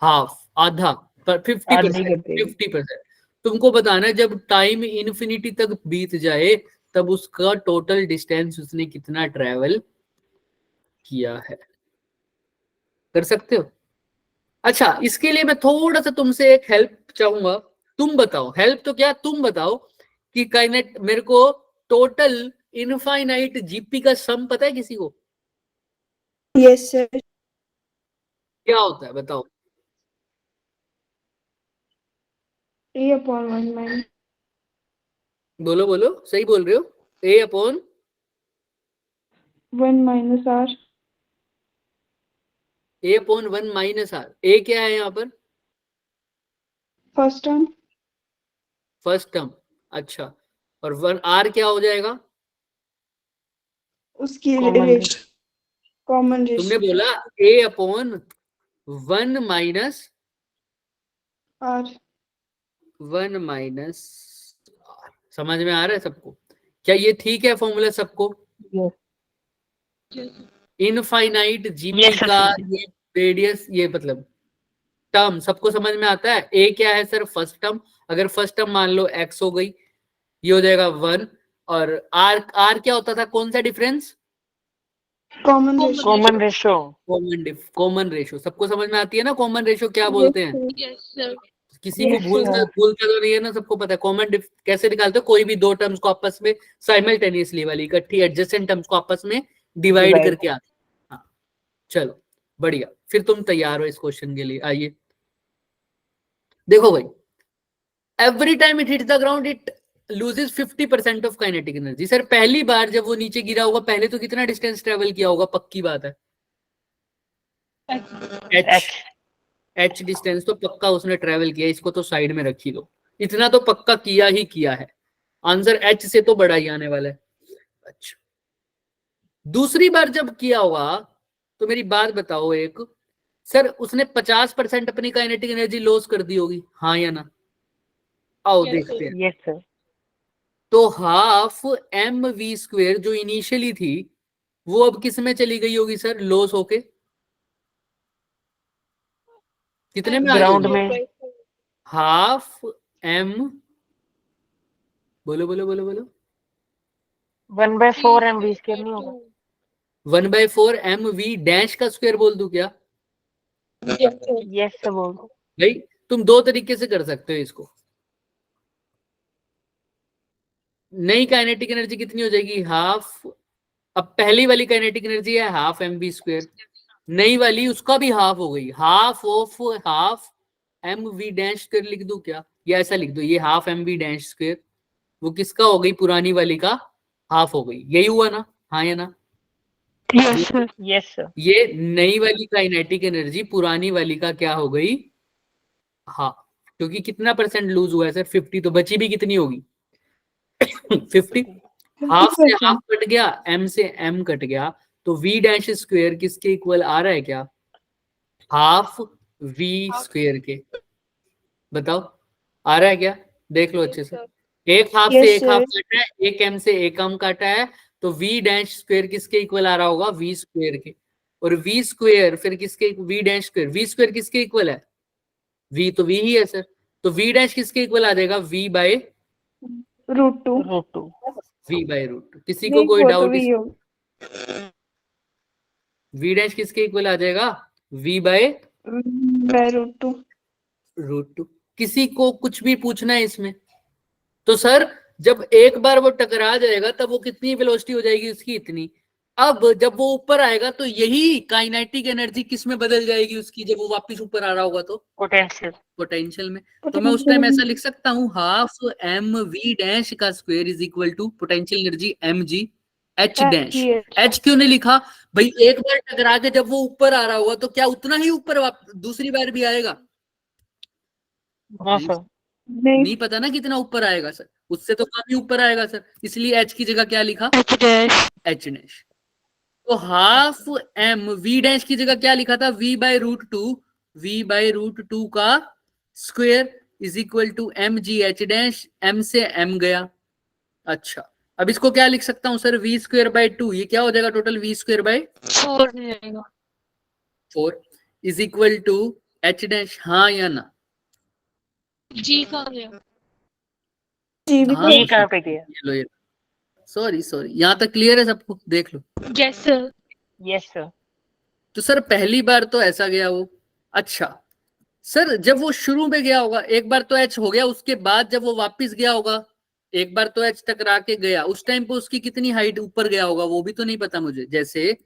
हाफ, आधा, पर 50%। तुमको बताना है जब टाइम इन्फिनिटी तक बीत जाए तब उसका टोटल डिस्टेंस उसने कितना ट्रेवल किया है, कर सकते हो? अच्छा, इसके लिए मैं थोड़ा सा तुमसे एक हेल्प चाहूंगा, तुम बताओ, हेल्प तो क्या, तुम बताओ कि काइनेट मेरे को टोटल इनफाइनाइट जीपी का सम पता है किसी को? Yes, sir. क्या होता है बताओ? A upon 1 minus बोलो बोलो, सही बोल रहे हो, a upon 1 minus R. a upon 1 minus R. a क्या है यहाँ पर? First term. First term. अच्छा, और 1 r क्या हो जाएगा? उसकी Common ratio. Common तुमने ratio. बोला a upon 1 minus R. 1 minus r। समझ में आ रहा है सबको? क्या ये ठीक है फॉर्मूला सबको? Infinite GP Yes, sir. का ये रेडियस, ये मतलब टर्म सबको समझ में आता है? a क्या है सर, फर्स्ट टर्म, अगर फर्स्ट टर्म मान लो x हो गई, ये हो जाएगा 1, और r क्या होता था, कौन सा difference? Common ratio. Common ratio. Common ratio. सबको समझ में आती है ना कॉमन रेशियो क्या बोलते हैं? Yes sir. किसी को Yes, भूलता sir. भूलता तो नहीं है ना, सबको पता है कॉमन कैसे निकालते हो, कोई भी दो टर्म्स को आपस में साइमल्टेनियसली वाली इकट्ठी एडजेसेंट टर्म्स को आपस में डिवाइड Divide. करके आते हैं। हाँ चलो बढ़िया, फिर तुम तैयार हो इस क्वेश्चन के लिए। आइए देखो भाई, every time it hits the ground it loses 50% of kinetic energy. Sir पहली बार जब वो नीचे गिरा होगा पहले तो कितना डिस्टेंस ट्रेवल किया होगा, पक्की बात है, H. एच डिस्टेंस तो पक्का उसने ट्रेवल किया, इसको तो साइड में रखी दो, इतना तो पक्का किया ही किया है, आंसर एच से तो बड़ा ही आने वाला है। अच्छा, दूसरी बार जब किया होगा तो मेरी बात बताओ एक, सर उसने 50% अपनी काइनेटिक एनर्जी लॉस कर दी होगी, हाँ या ना? आओ Yes, देखते हैं। Yes, sir. तो हाफ एम वी स्क्वेयर जो इनिशियली थी वो अब किस में चली गई होगी सर, लॉस होके? कितने में आ Ground जाएगी? में. हाफ एम, बोलो बोलो बोलो बोलो, 1/4 MV square नहीं होगा. 1/4 एम वी डैश का स्क्वायर बोल दूं क्या? Yes, sir, बोल दो. भाई तुम दो तरीके से कर सकते हो इसको, नई काइनेटिक एनर्जी कितनी हो जाएगी, हाफ, अब पहली वाली काइनेटिक एनर्जी है हाफ एम वी स्क्वायर, नई वाली उसका भी हाफ हो गई, half of half M V dash square लिख दूं क्या, या ऐसा लिख दो ये half M V dash square, वो किसका हो गई, पुरानी वाली का हाफ हो गई, यही हुआ ना, हाँ या ना? Yes sir. Yes, sir. ये नई वाली काइनेटिक एनर्जी पुरानी वाली का क्या हो गई, हाँ, क्योंकि कितना परसेंट लूज हुआ है सर, 50, तो बची भी कितनी होगी 50, हाफ से हाफ कट गया, एम से एम कट गया, तो वी डैश स्क्वायर किसके इक्वल आ रहा है क्या, हाफ वी स्क्वायर के, बताओ आ रहा है क्या, देख लो अच्छे से, एक हाफ Yes, से एक हाफ sir. काटा है, एक एम से एक एम काटा है, तो वी डैश स्क्वायर किसके इक्वल आ रहा होगा, वी स्क्वायर के, और वी स्क्वायर फिर किसके, V dash square, V square किसके इक्वल है, वी तो वी ही है सर, तो वी डैश किसके इक्वल आ जाएगा, V by Root 2. Root 2. V by root. किसी को कोई वो तो डाउट V इस, होगा. वी डैश किसके इक्वल आ जाएगा? v by √2। √2। किसी को कुछ भी पूछना है इसमें? तो सर जब एक बार वो टकरा जाएगा तब वो कितनी वेलोसिटी हो जाएगी उसकी? इतनी। अब जब वो ऊपर आएगा तो यही काइनेटिक एनर्जी किस में बदल जाएगी उसकी, जब वो वापस ऊपर आ रहा होगा तो पोटेंशियल। पोटेंशियल में। तो मैं उस टाइम ऐसा लिख सकता हूँ, हाफ एम वी डैश का square is equal to potential energy M G H dash. H क्यों नहीं लिखा भाई? एक बार टकरा के जब वो ऊपर आ रहा होगा तो क्या उतना ही ऊपर दूसरी बार भी आएगा? हाँ सर। नहीं पता ना कितना ऊपर आएगा सर, उससे तो कम ही ऊपर आएगा सर, इसलिए एच की जगह क्या लिखा? H dash. H dash. तो हाफ एम वी डैश की जगह क्या लिखा था? v बाय √2, v बाय √2 का square is equal to M G H dash. M से एम गया। अच्छा, अब इसको क्या लिख सकता हूं सर? v स्क्वायर बाय 2, ये क्या हो जाएगा टोटल? v स्क्वायर बाय 4 जाएगा। 4 is equal to H dash. हाँ या ना? जी का गया। जी भी हाँ, ये कहाँ पे गया? ये लो, ये सॉरी यहाँ तक क्लियर है सबको? देख लो। Yes sir. Yes sir. तो सर पहली बार तो ऐसा गया वो। अच्छा सर, जब वो शुरू में गया होगा एक बार तो एच हो गया, उसके बाद जब वो वापस गया होगा एक बार तो एच टकरा के गया, उस टाइम पे उसकी कितनी हाइट ऊपर गया होगा वो भी तो नहीं पता मुझे। जैसे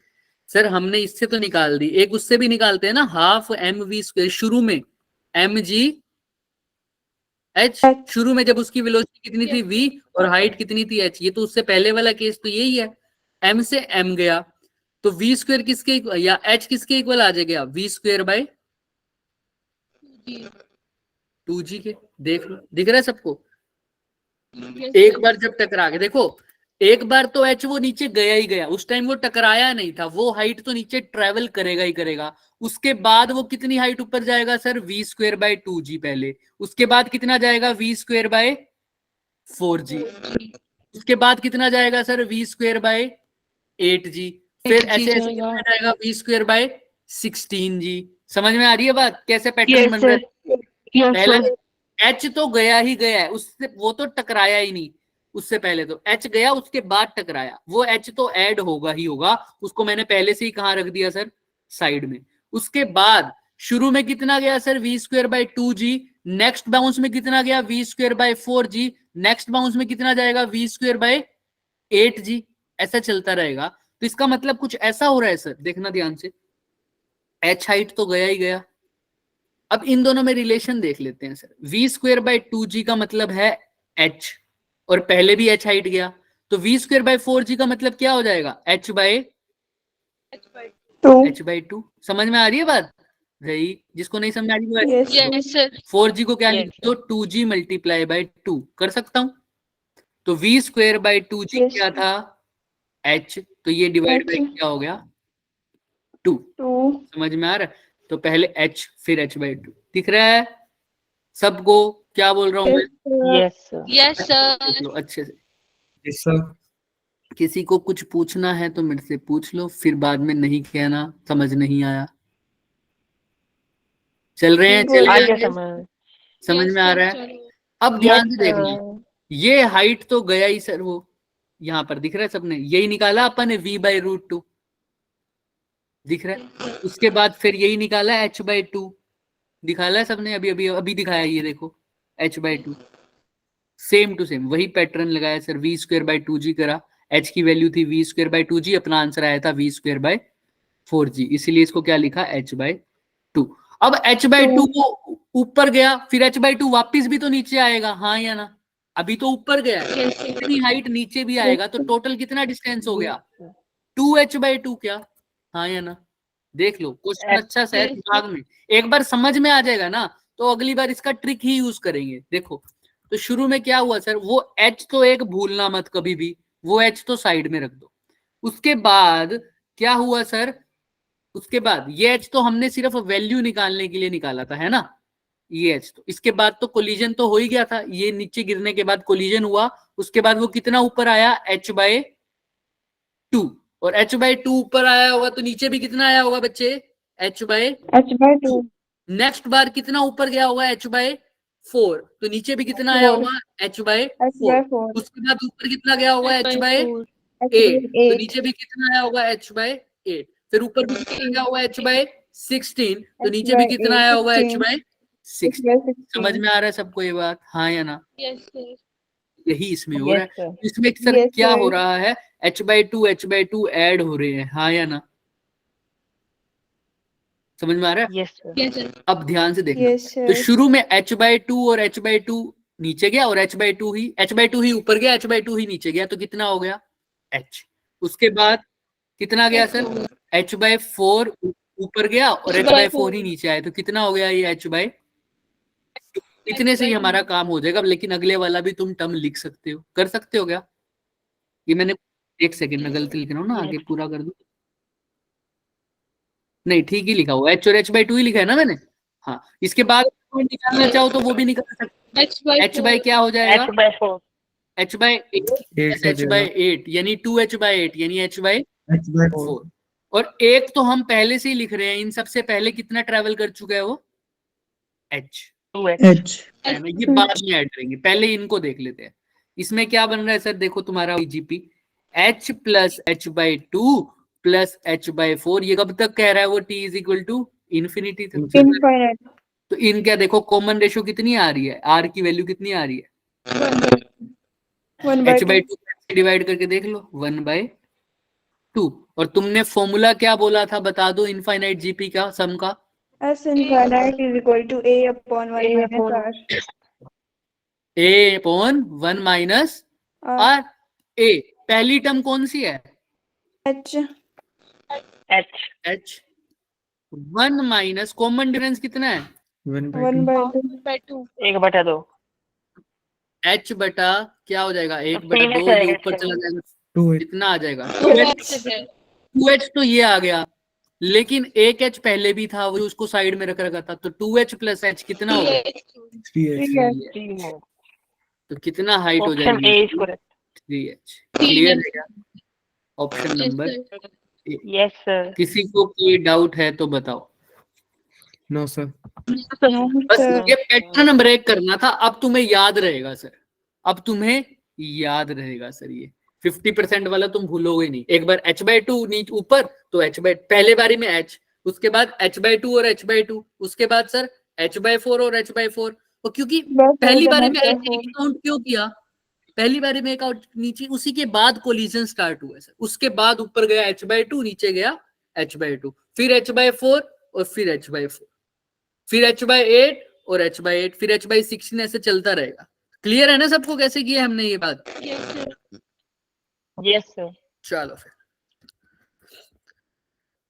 सर हमने इससे तो निकाल दी, एक उससे भी निकालते हैं ना, हाफ एम वी स्क्वायर। शुरू में एम जी एच, शुरू में जब उसकी वेलोसिटी कितनी थी? v, और हाइट कितनी थी? h। ये तो उससे पहले वाला केस तो यही है, m से m गया तो v स्क्वायर किसके या h किसके इक्वल आ जाएगा? v स्क्वायर बाय 2g के। देख लो, दिख रहा है सबको? एक बार जब टकरा के देखो, एक बार तो h वो नीचे गया ही गया, उस टाइम वो टकराया नहीं था, वो हाइट तो नीचे ट्रेवल करेगा ही करेगा। उसके बाद वो कितनी हाइट ऊपर जाएगा sir? v square by 2g पहले, उसके बाद कितना जाएगा? v स्क्वायर बाय 4g, उसके बाद कितना जाएगा sir? v square bye 8g, फिर ऐसे ऐसे कितना जाएगा? v square bye 16g। समझ में आ रही है बात कैसे पैटर्न बन रहा है? पहले h तो गया ही गया है, उससे वो तो टकराया ही नहीं। उससे पहले तो h गया, उसके बाद टकराया, वो h तो ऐड होगा ही होगा, उसको मैंने पहले से ही कहां रख दिया सर? साइड में। उसके बाद शुरू में कितना गया sir? v square by 2g। Next bounce में कितना गया? v square bye 4g। Next bounce में कितना जाएगा? v square bye 8g। ऐसा चलता रहेगा। तो इसका मतलब कुछ ऐसा हो रहा है सर, देखना ध्यान से, h हाइट तो गया ही गया। अब इन दोनों में रिलेशन देख लेते हैं sir. v square by 2g का मतलब है h, और पहले भी h हाइट गया, तो v स्क्वायर बाय 4g का मतलब क्या हो जाएगा? h by 2। समझ में आ रही है बात? रही, जिसको नहीं समझ आ रही है यस सर। 4g को क्या Yes, लिख दो? 2g मल्टीप्लाई बाय 2 कर सकता हूं। तो v square by 2g Yes, क्या था? h, तो ये डिवाइड बाय H. क्या हो गया? 2। 2। समझ में आ रहा है? तो पहले h फिर h बाय 2। दिख रहा है सबको क्या बोल रहा हूं मैं? Yes sir. Yes sir. देख लो अच्छे से। Yes sir. किसी को कुछ पूछना है तो मेरे से पूछ लो, फिर बाद में नहीं कहना समझ नहीं आया। चल रहे हैं? चल आ रहे गया हैं? समझ में आ रहा है? अब Yes, ध्यान से देखना, sir. ये हाइट तो गया ही सर, वो यहाँ पर दिख रहा है सबने, यही निकाला अपन ने v बाय √2, दिख रहा है? उसके बाद फिर यही निकाला h बाय 2, दिखाला है सबने, अभी अभी अभी दिखाया, ये देखो h by 2, same to same वही पैटर्न लगाया sir. v square by 2g करा, h की वैल्यू थी v स्क्वायर बाय 2g, अपना आंसर आया था v स्क्वायर बाय 4g, इसीलिए इसको क्या लिखा? h by 2। अब h बाय 2 को ऊपर गया, फिर h बाय 2 वापिस भी तो नीचे आएगा, हाँ या ना? अभी तो ऊपर गया है, इतनी हाइट नीचे भी आएगा, तो टोटल कितना डिस्टेंस हो गया? 2h बाय 2 क्या? हाँ या ना? देख लो, क्वेश्चन अच्छा सा है, दिमाग में एक बार समझ में आ जाएगा ना, तो अगली बार इसका ट्रिक ही यूज करेंगे। देखो, तो शुरू में क्या हुआ सर? वो h तो एक भूलना मत कभी भी, वो h तो साइड में रख दो। उसके बाद क्या हुआ सर? उसके बाद ये h तो हमने सिर्फ वैल्यू निकालने के लिए निकाला था, है ना? ये h तो, इसके बाद तो कोलिजन तो हो ही गया था, ये नीचे गिरने के बाद कोलिजन हुआ, उसके बाद वो कितना ऊपर आया? h बाय 2, और h बाय 2 ऊपर आया होगा तो नीचे भी कितना आया होगा बच्चे? h by 2। नेक्स्ट बार कितना ऊपर गया होगा? h बाय 4, तो नीचे भी कितना आया होगा? h by 4। उसके बाद ऊपर कितना गया होगा? h बाय 8, तो नीचे भी कितना आया होगा? h by 8। फिर ऊपर भी कितना आया हुआ h/16, तो नीचे भी कितना आया हुआ h/16। समझ में आ रहा है सबको ये बात, हाँ या ना? Yes, sir. यही इसमें हो रहा Yes, है। sir. इसमें सर Yes, क्या sir. हो रहा है, h/2 ऐड हो रहे हैं, हाँ या ना? समझ में आ रहा है? Yes, sir. Yes, sir. अब ध्यान से देखना। Yes, sir. तो शुरू में h/2 और h/2 नीचे गया और h/2 ही ऊपर गया, h/2 ही नीचे गया, तो कितना हो गया h। उसके बाद कितना गया सर, h/4 ऊपर गया और h/4 ही नीचे आया, तो कितना हो गया ये h/2। इतने से ही हमारा काम हो जाएगा। लेकिन अगले वाला भी तुम टर्म लिख सकते हो, कर सकते हो क्या? ये मैंने एक सेकंड में गलती लिख रहा हूँ ना, आगे पूरा कर दूं। नहीं ठीक ही लिखा हुआ, h और h/2 ही लिखा है ना मैंने। हाँ, इसके बाद निकालना चाहो तो वो भी निकाल सकते। h/4 क्या हो जाएगा, h/4. h/8 8 हो जाएगा। h/8 यानी 2h/8 यानी h/4। h/4 और एक तो हम पहले से ही लिख रहे हैं, इन सबसे पहले कितना ट्रेवल कर चुका है वो h 2h. h है ना, ये बाद में ऐड करेंगे, पहले इनको देख लेते हैं। इसमें क्या बन रहा है सर, देखो तुम्हारा GP h plus h/2 plus h/4, ये कब तक कह रहा है वो t is equal to infinity तक। Infinite. तो इनका देखो कॉमन रेशो कितनी आ रही है, r की वैल्यू कितनी आ रही है, 1/2. h/2 डिवाइड करके देख लो 1/2। और तुमने फॉर्मूला क्या बोला था बता दो, इनफाइनाइट जीपी का सम का। S infinite is equal to A upon 1 minus R. a/1 minus r। a पहली टर्म कौन सी है, H. h. h। 1 minus common difference कितना है 1/2 1/2. 1/2. h बटा क्या हो जाएगा 1/2, 3h ये आएगा ऊपर इसके चला जाएगा, 2h कितना आ जाएगा 2h. 2h। तो ये आ गया, लेकिन एक h पहले भी था, वो उसको साइड में रख रखा था, तो 2h प्लस h कितना होगा 3h 3h. तो कितना हाइट हो Option जाएगी A is correct. 3h। Clear है क्या option Yes, number. sir. Yes, sir. किसी को कोई डाउट है तो बताओ। नो सर No, बस sir. ये पैटर्न ब्रेक करना था, अब तुम्हें याद रहेगा सर, अब तुम्हें याद रहेगा सर। ये 50% वाला तुम भूलोगे नहीं। एक बार h/2 नीचे ऊपर तो पहले बारी में h, उसके बाद h/2 और h/2, उसके बाद सर h/4 और h/4। और क्योंकि बस पहली हो बारी जाना में चाहिए। काउंट क्यों किया, पहली बारी में काउंट नीचे, उसी के बाद कोलिजन स्टार्ट हुआ सर, उसके बाद ऊपर गया h/2, नीचे गया h/2, फिर h/4 और फिर h/4, फिर h/8 और h/8, फिर h/16, ऐसे चलता रहेगा। क्लियर है ना सबको कैसे किया हमने ये बात। Yes, sir. Yes, sir. चलो फिर,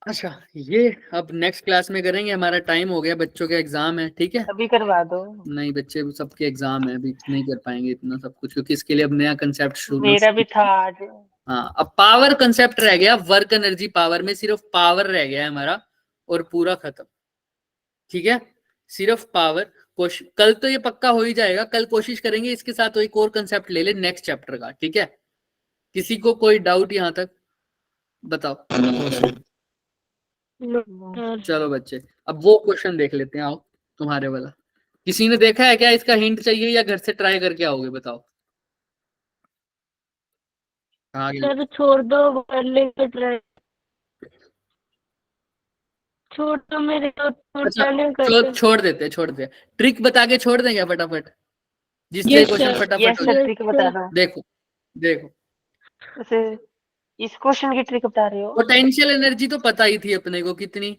अच्छा ये अब नेक्स्ट क्लास में करेंगे, हमारा टाइम हो गया, बच्चों के एग्जाम है, ठीक है। अभी करवा दो. नहीं बच्चे सबके एग्जाम है, अभी नहीं कर पाएंगे इतना सब कुछ, क्योंकि इसके लिए अब नया कंसेप्ट शुरू। मेरा भी था आज. हाँ, अब पावर कंसेप्ट रह गया, वर्क एनर्जी पावर में सिर्फ पावर रह गया है हमारा और पूरा खत्म, ठीक है। सिर्फ पावर कल तो ये पक्का हो ही जाएगा, कल कोशिश करेंगे इसके साथ एक और कंसेप्ट ले ले नेक्स्ट चैप्टर का, ठीक है। किसी को कोई डाउट यहाँ तक बताओ। चलो बच्चे अब वो क्वेश्चन देख लेते हैं, आओ तुम्हारे वाला। किसी ने देखा है क्या, इसका हिंट चाहिए या घर से ट्राई करके आओगे, बताओ। सर छोड़ दो, लेकर ट्राई छोड़ दो मेरे को, छोड़ देते ट्रिक बता के छोड़ देंगे फटाफट, जिससे Yes, क्वेश्चन sir. फटाफट Yes, हो sir. जाए। ट्रिक बता दो. देखो वैसे इस क्वेश्चन की ट्रिक बता रहे हो. पोटेंशियल एनर्जी तो पता ही थी अपने को कितनी,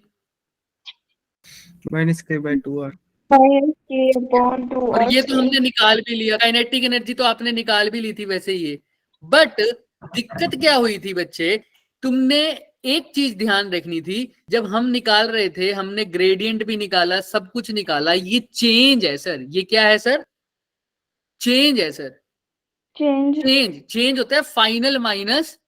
-k/2r Minus K upon 2 और ये R. तो हमने निकाल भी लिया। काइनेटिक एनर्जी तो आपने निकाल भी ली थी वैसे ये। बट दिक्कत क्या हुई थी बच्चे, तुमने एक चीज ध्यान रखनी थी, जब हम निकाल रहे थे हमने ग्रेडियंट भी निकाला, सब कुछ निकाला, ये चेंज है सर। ये क्या है सर, चेंज है सर। Change. चेंज होता है फाइनल माइनस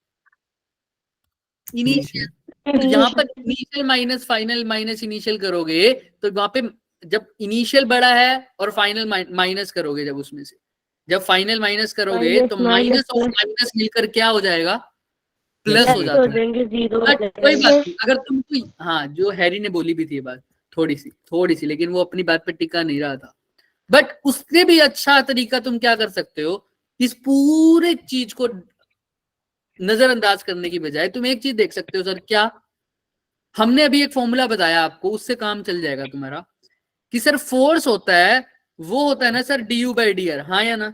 इनिशियल। तो यहाँ पर initial minus final minus initial करोगे तो वहां पे जब इनिशियल बड़ा है और फाइनल माइनस करोगे, जब उसमें से जब फाइनल माइनस करोगे तो माइनस और माइनस मिलकर क्या हो जाएगा, प्लस हो जाता है। बट कोई बात नहीं, अगर तुमको, हाँ जो हैरी ने बोली भी थी ये बात थोड़ी सी, लेकिन वो अपनी बात पे टिका नहीं रहा था। बट उससे भी अच्छा तरीका तुम क्या कर सकते हो, इस पूरे चीज को नजरअंदाज करने की बजाय तुम एक चीज देख सकते हो सर, क्या हमने अभी एक फॉर्मूला बताया आपको, उससे काम चल जाएगा तुम्हारा, कि सर फोर्स होता है वो होता है ना सर du by dr, हाँ या ना?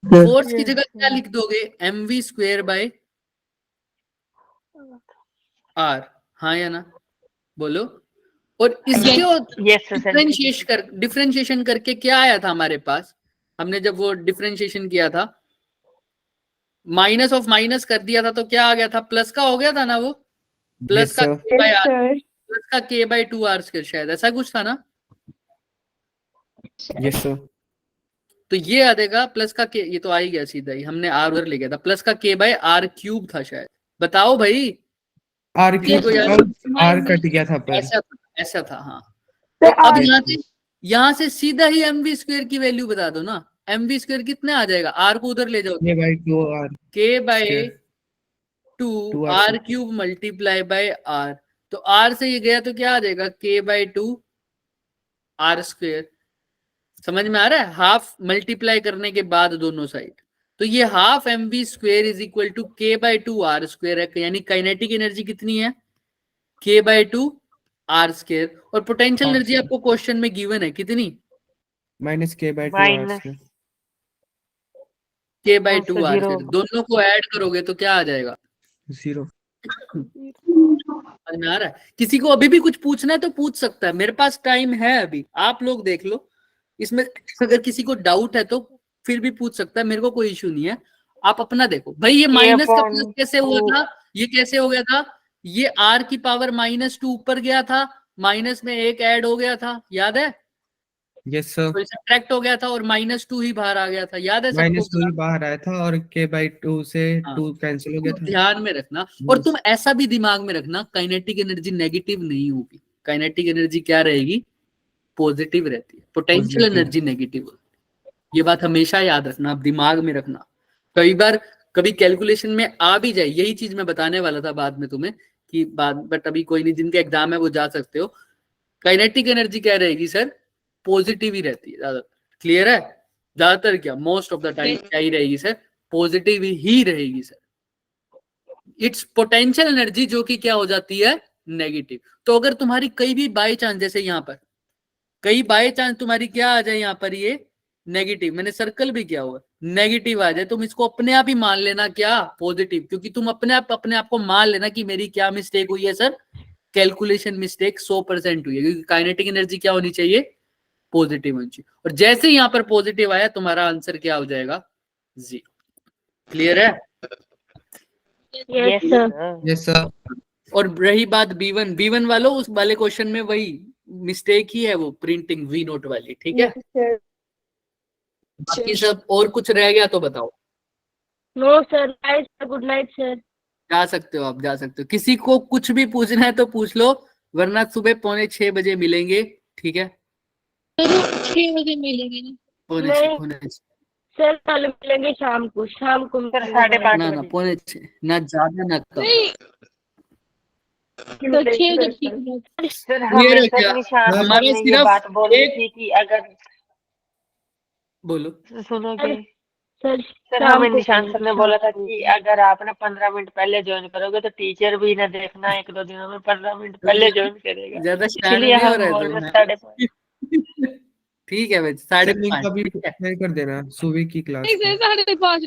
फोर्स की जगह क्या लिख दोगे? mv² by r, हाँ या ना? बोलो। और इसके यस सर। डिफरेंशिएशन करके क्या आया था हमारे पास? हमने जब वो डिफरेंशिएशन किया था, माइनस ऑफ माइनस कर दिया था, तो क्या आ गया था? प्लस का हो गया था ना वो, प्लस Yes, का sir. k by Yes, r, sir. Plus का k by 2r², शायद ऐसा कुछ था ना? Yes, sir. तो ये आ देगा प्लस का k, ये तो आ ही गया सीधा ही, हमने r उधर ले गया था, प्लस का k by r³ था शायद। बताओ भाई। R किसी को याद? R कट गया था पर। ऐसा था हाँ। तो तो अब R यहाँ से सीधा ही mv² की वैल्यू बता दो ना। mv² कितने आ जाएगा? r को उधर ले जाओ, K by 2R. k by Square. 2 2r r³ multiply by r, तो r से ये गया तो क्या आ जाएगा? k by 2 r²। समझ में आ रहा है? हाफ मल्टीप्लाई करने के बाद दोनों साइड, तो ये half mv² is equal to k by 2 r² है, यानी काइनेटिक एनर्जी कितनी है? k by 2 r²। और पोटेंशियल एनर्जी आपको क्वेश्चन में गिवन है कितनी? minus K by 2R minus square. k by 2 तो zero r²। दोनों को ऐड करोगे तो क्या आ जाएगा? 0. समझ में आ रहा है? किसी को अभी भी कुछ पूछना है तो पूछ सकता है, मेरे पास टाइम है अभी, आप लोग देख लो इसमें। अगर किसी को डाउट है तो फिर भी पूछ सकता है, मेरे को कोई इशू नहीं है। आप अपना देखो भाई, ये माइनस का प्लस कैसे हुआ था? ये कैसे हो गया था? ये r की पावर -2 ऊपर गया था, माइनस में 1 ऐड हो गया था, याद है? Yes, sir. तो सब्ट्रैक्ट हो गया था और -2 ही बाहर आ गया था, याद है minus 2 सबको? ही बाहर आया था और K by 2 से हाँ। 2 कैंसिल हो गया था. ध्यान में रखना। और तुम ऐसा भी दिमाग में रखना, काइनेटिक एनर्जी नेगेटिव नहीं होगी, काइनेटिक एनर्जी क्या रहेगी? पॉजिटिव रहती है। Potential Positive. एनर्जी नेगेटिव होती है, ये बात हमेशा याद रखना, आप दिमाग में रखना। कई बार कभी कैलकुलेशन में आ भी जाए, यही चीज मैं बताने वाला था बाद में तुम्हें कि बाद, बट अभी कोई नहीं, जिनके एग्जाम है वो जा सकते हो। काइनेटिक एनर्जी क्या रहेगी सर? पॉजिटिव ही रहती है ज्यादातर। क्लियर है? ज्यादातर क्या, मोस्ट ऑफ द टाइम क्या ही रहेगी सर? पॉजिटिव ही रहेगी सर। इट्स पोटेंशियल एनर्जी जो कि क्या हो जाती है? नेगेटिव। तो अगर तुम्हारी कई भी बाय चांस, जैसे यहाँ पर कई बाय चांस तुम्हारी क्या आ जाए, यहाँ पर ये नेगेटिव, मैंने सर्कल भी किया हुआ, नेगेटिव आ जाए, तुम इसको अपने आप ही मान लेना क्या? पॉजिटिव। क्योंकि तुम अपने आप को मान लेना कि मेरी क्या मिस्टेक हुई है सर? कैलकुलेशन मिस्टेक 100% हुई है, क्योंकि काइनेटिक एनर्जी क्या होनी चाहिए? पॉजिटिव होनी चाहिए। और जैसे यहाँ पर पॉजिटिव आया, तुम्हारा आंसर क्या हो जाएगा? 0। क्लियर है? Yes sir. Yes, sir. और रही बात B1 वालों, उस वाले क्वेश्चन में वही मिस्टेक ही है, वो प्रिंटिंग V नोट वाली, ठीक है? Yes, sir. बाकी सब और कुछ रह गया तो बताओ। No sir, night sir, good night sir. जा सकते हो, आप जा सकते हो। किसी को कुछ भी पूछना है तो पूछ लो, वरना सुबह 5:45 बजे मिलेंगे, ठीक है? 6 बजे मिलेंगे ना? 5:45 सर कल मिलेंगे शाम को सर मिलेंगे। 5:30 ना, 5:45, ना ज्यादा ना कम। तो 6 बजे ठीक है। सर Clear है हमें क्या? सर निशान सर हमारा ने ये सिर्फ बात बोली एक- थी कि अगर बोलो। सुनोगे सर सर, शाम हमें को निशान सर ने शाम बोला था को। कि अगर आप ना 15 मिनट पहले ज्वाइन करोगे तो टीचर भी ना देखना 1-2 दिनों में 15 मिनट पहले ज्वाइन करेगा, ज्यादा शान इसलिए नहीं हो हम रहा बोल है रहे तो 5:30। ठीक है भाई, Sir, link 5:30, अभी ठीक है? share कर देना सुबह की क्लास नहीं का. सर 5:30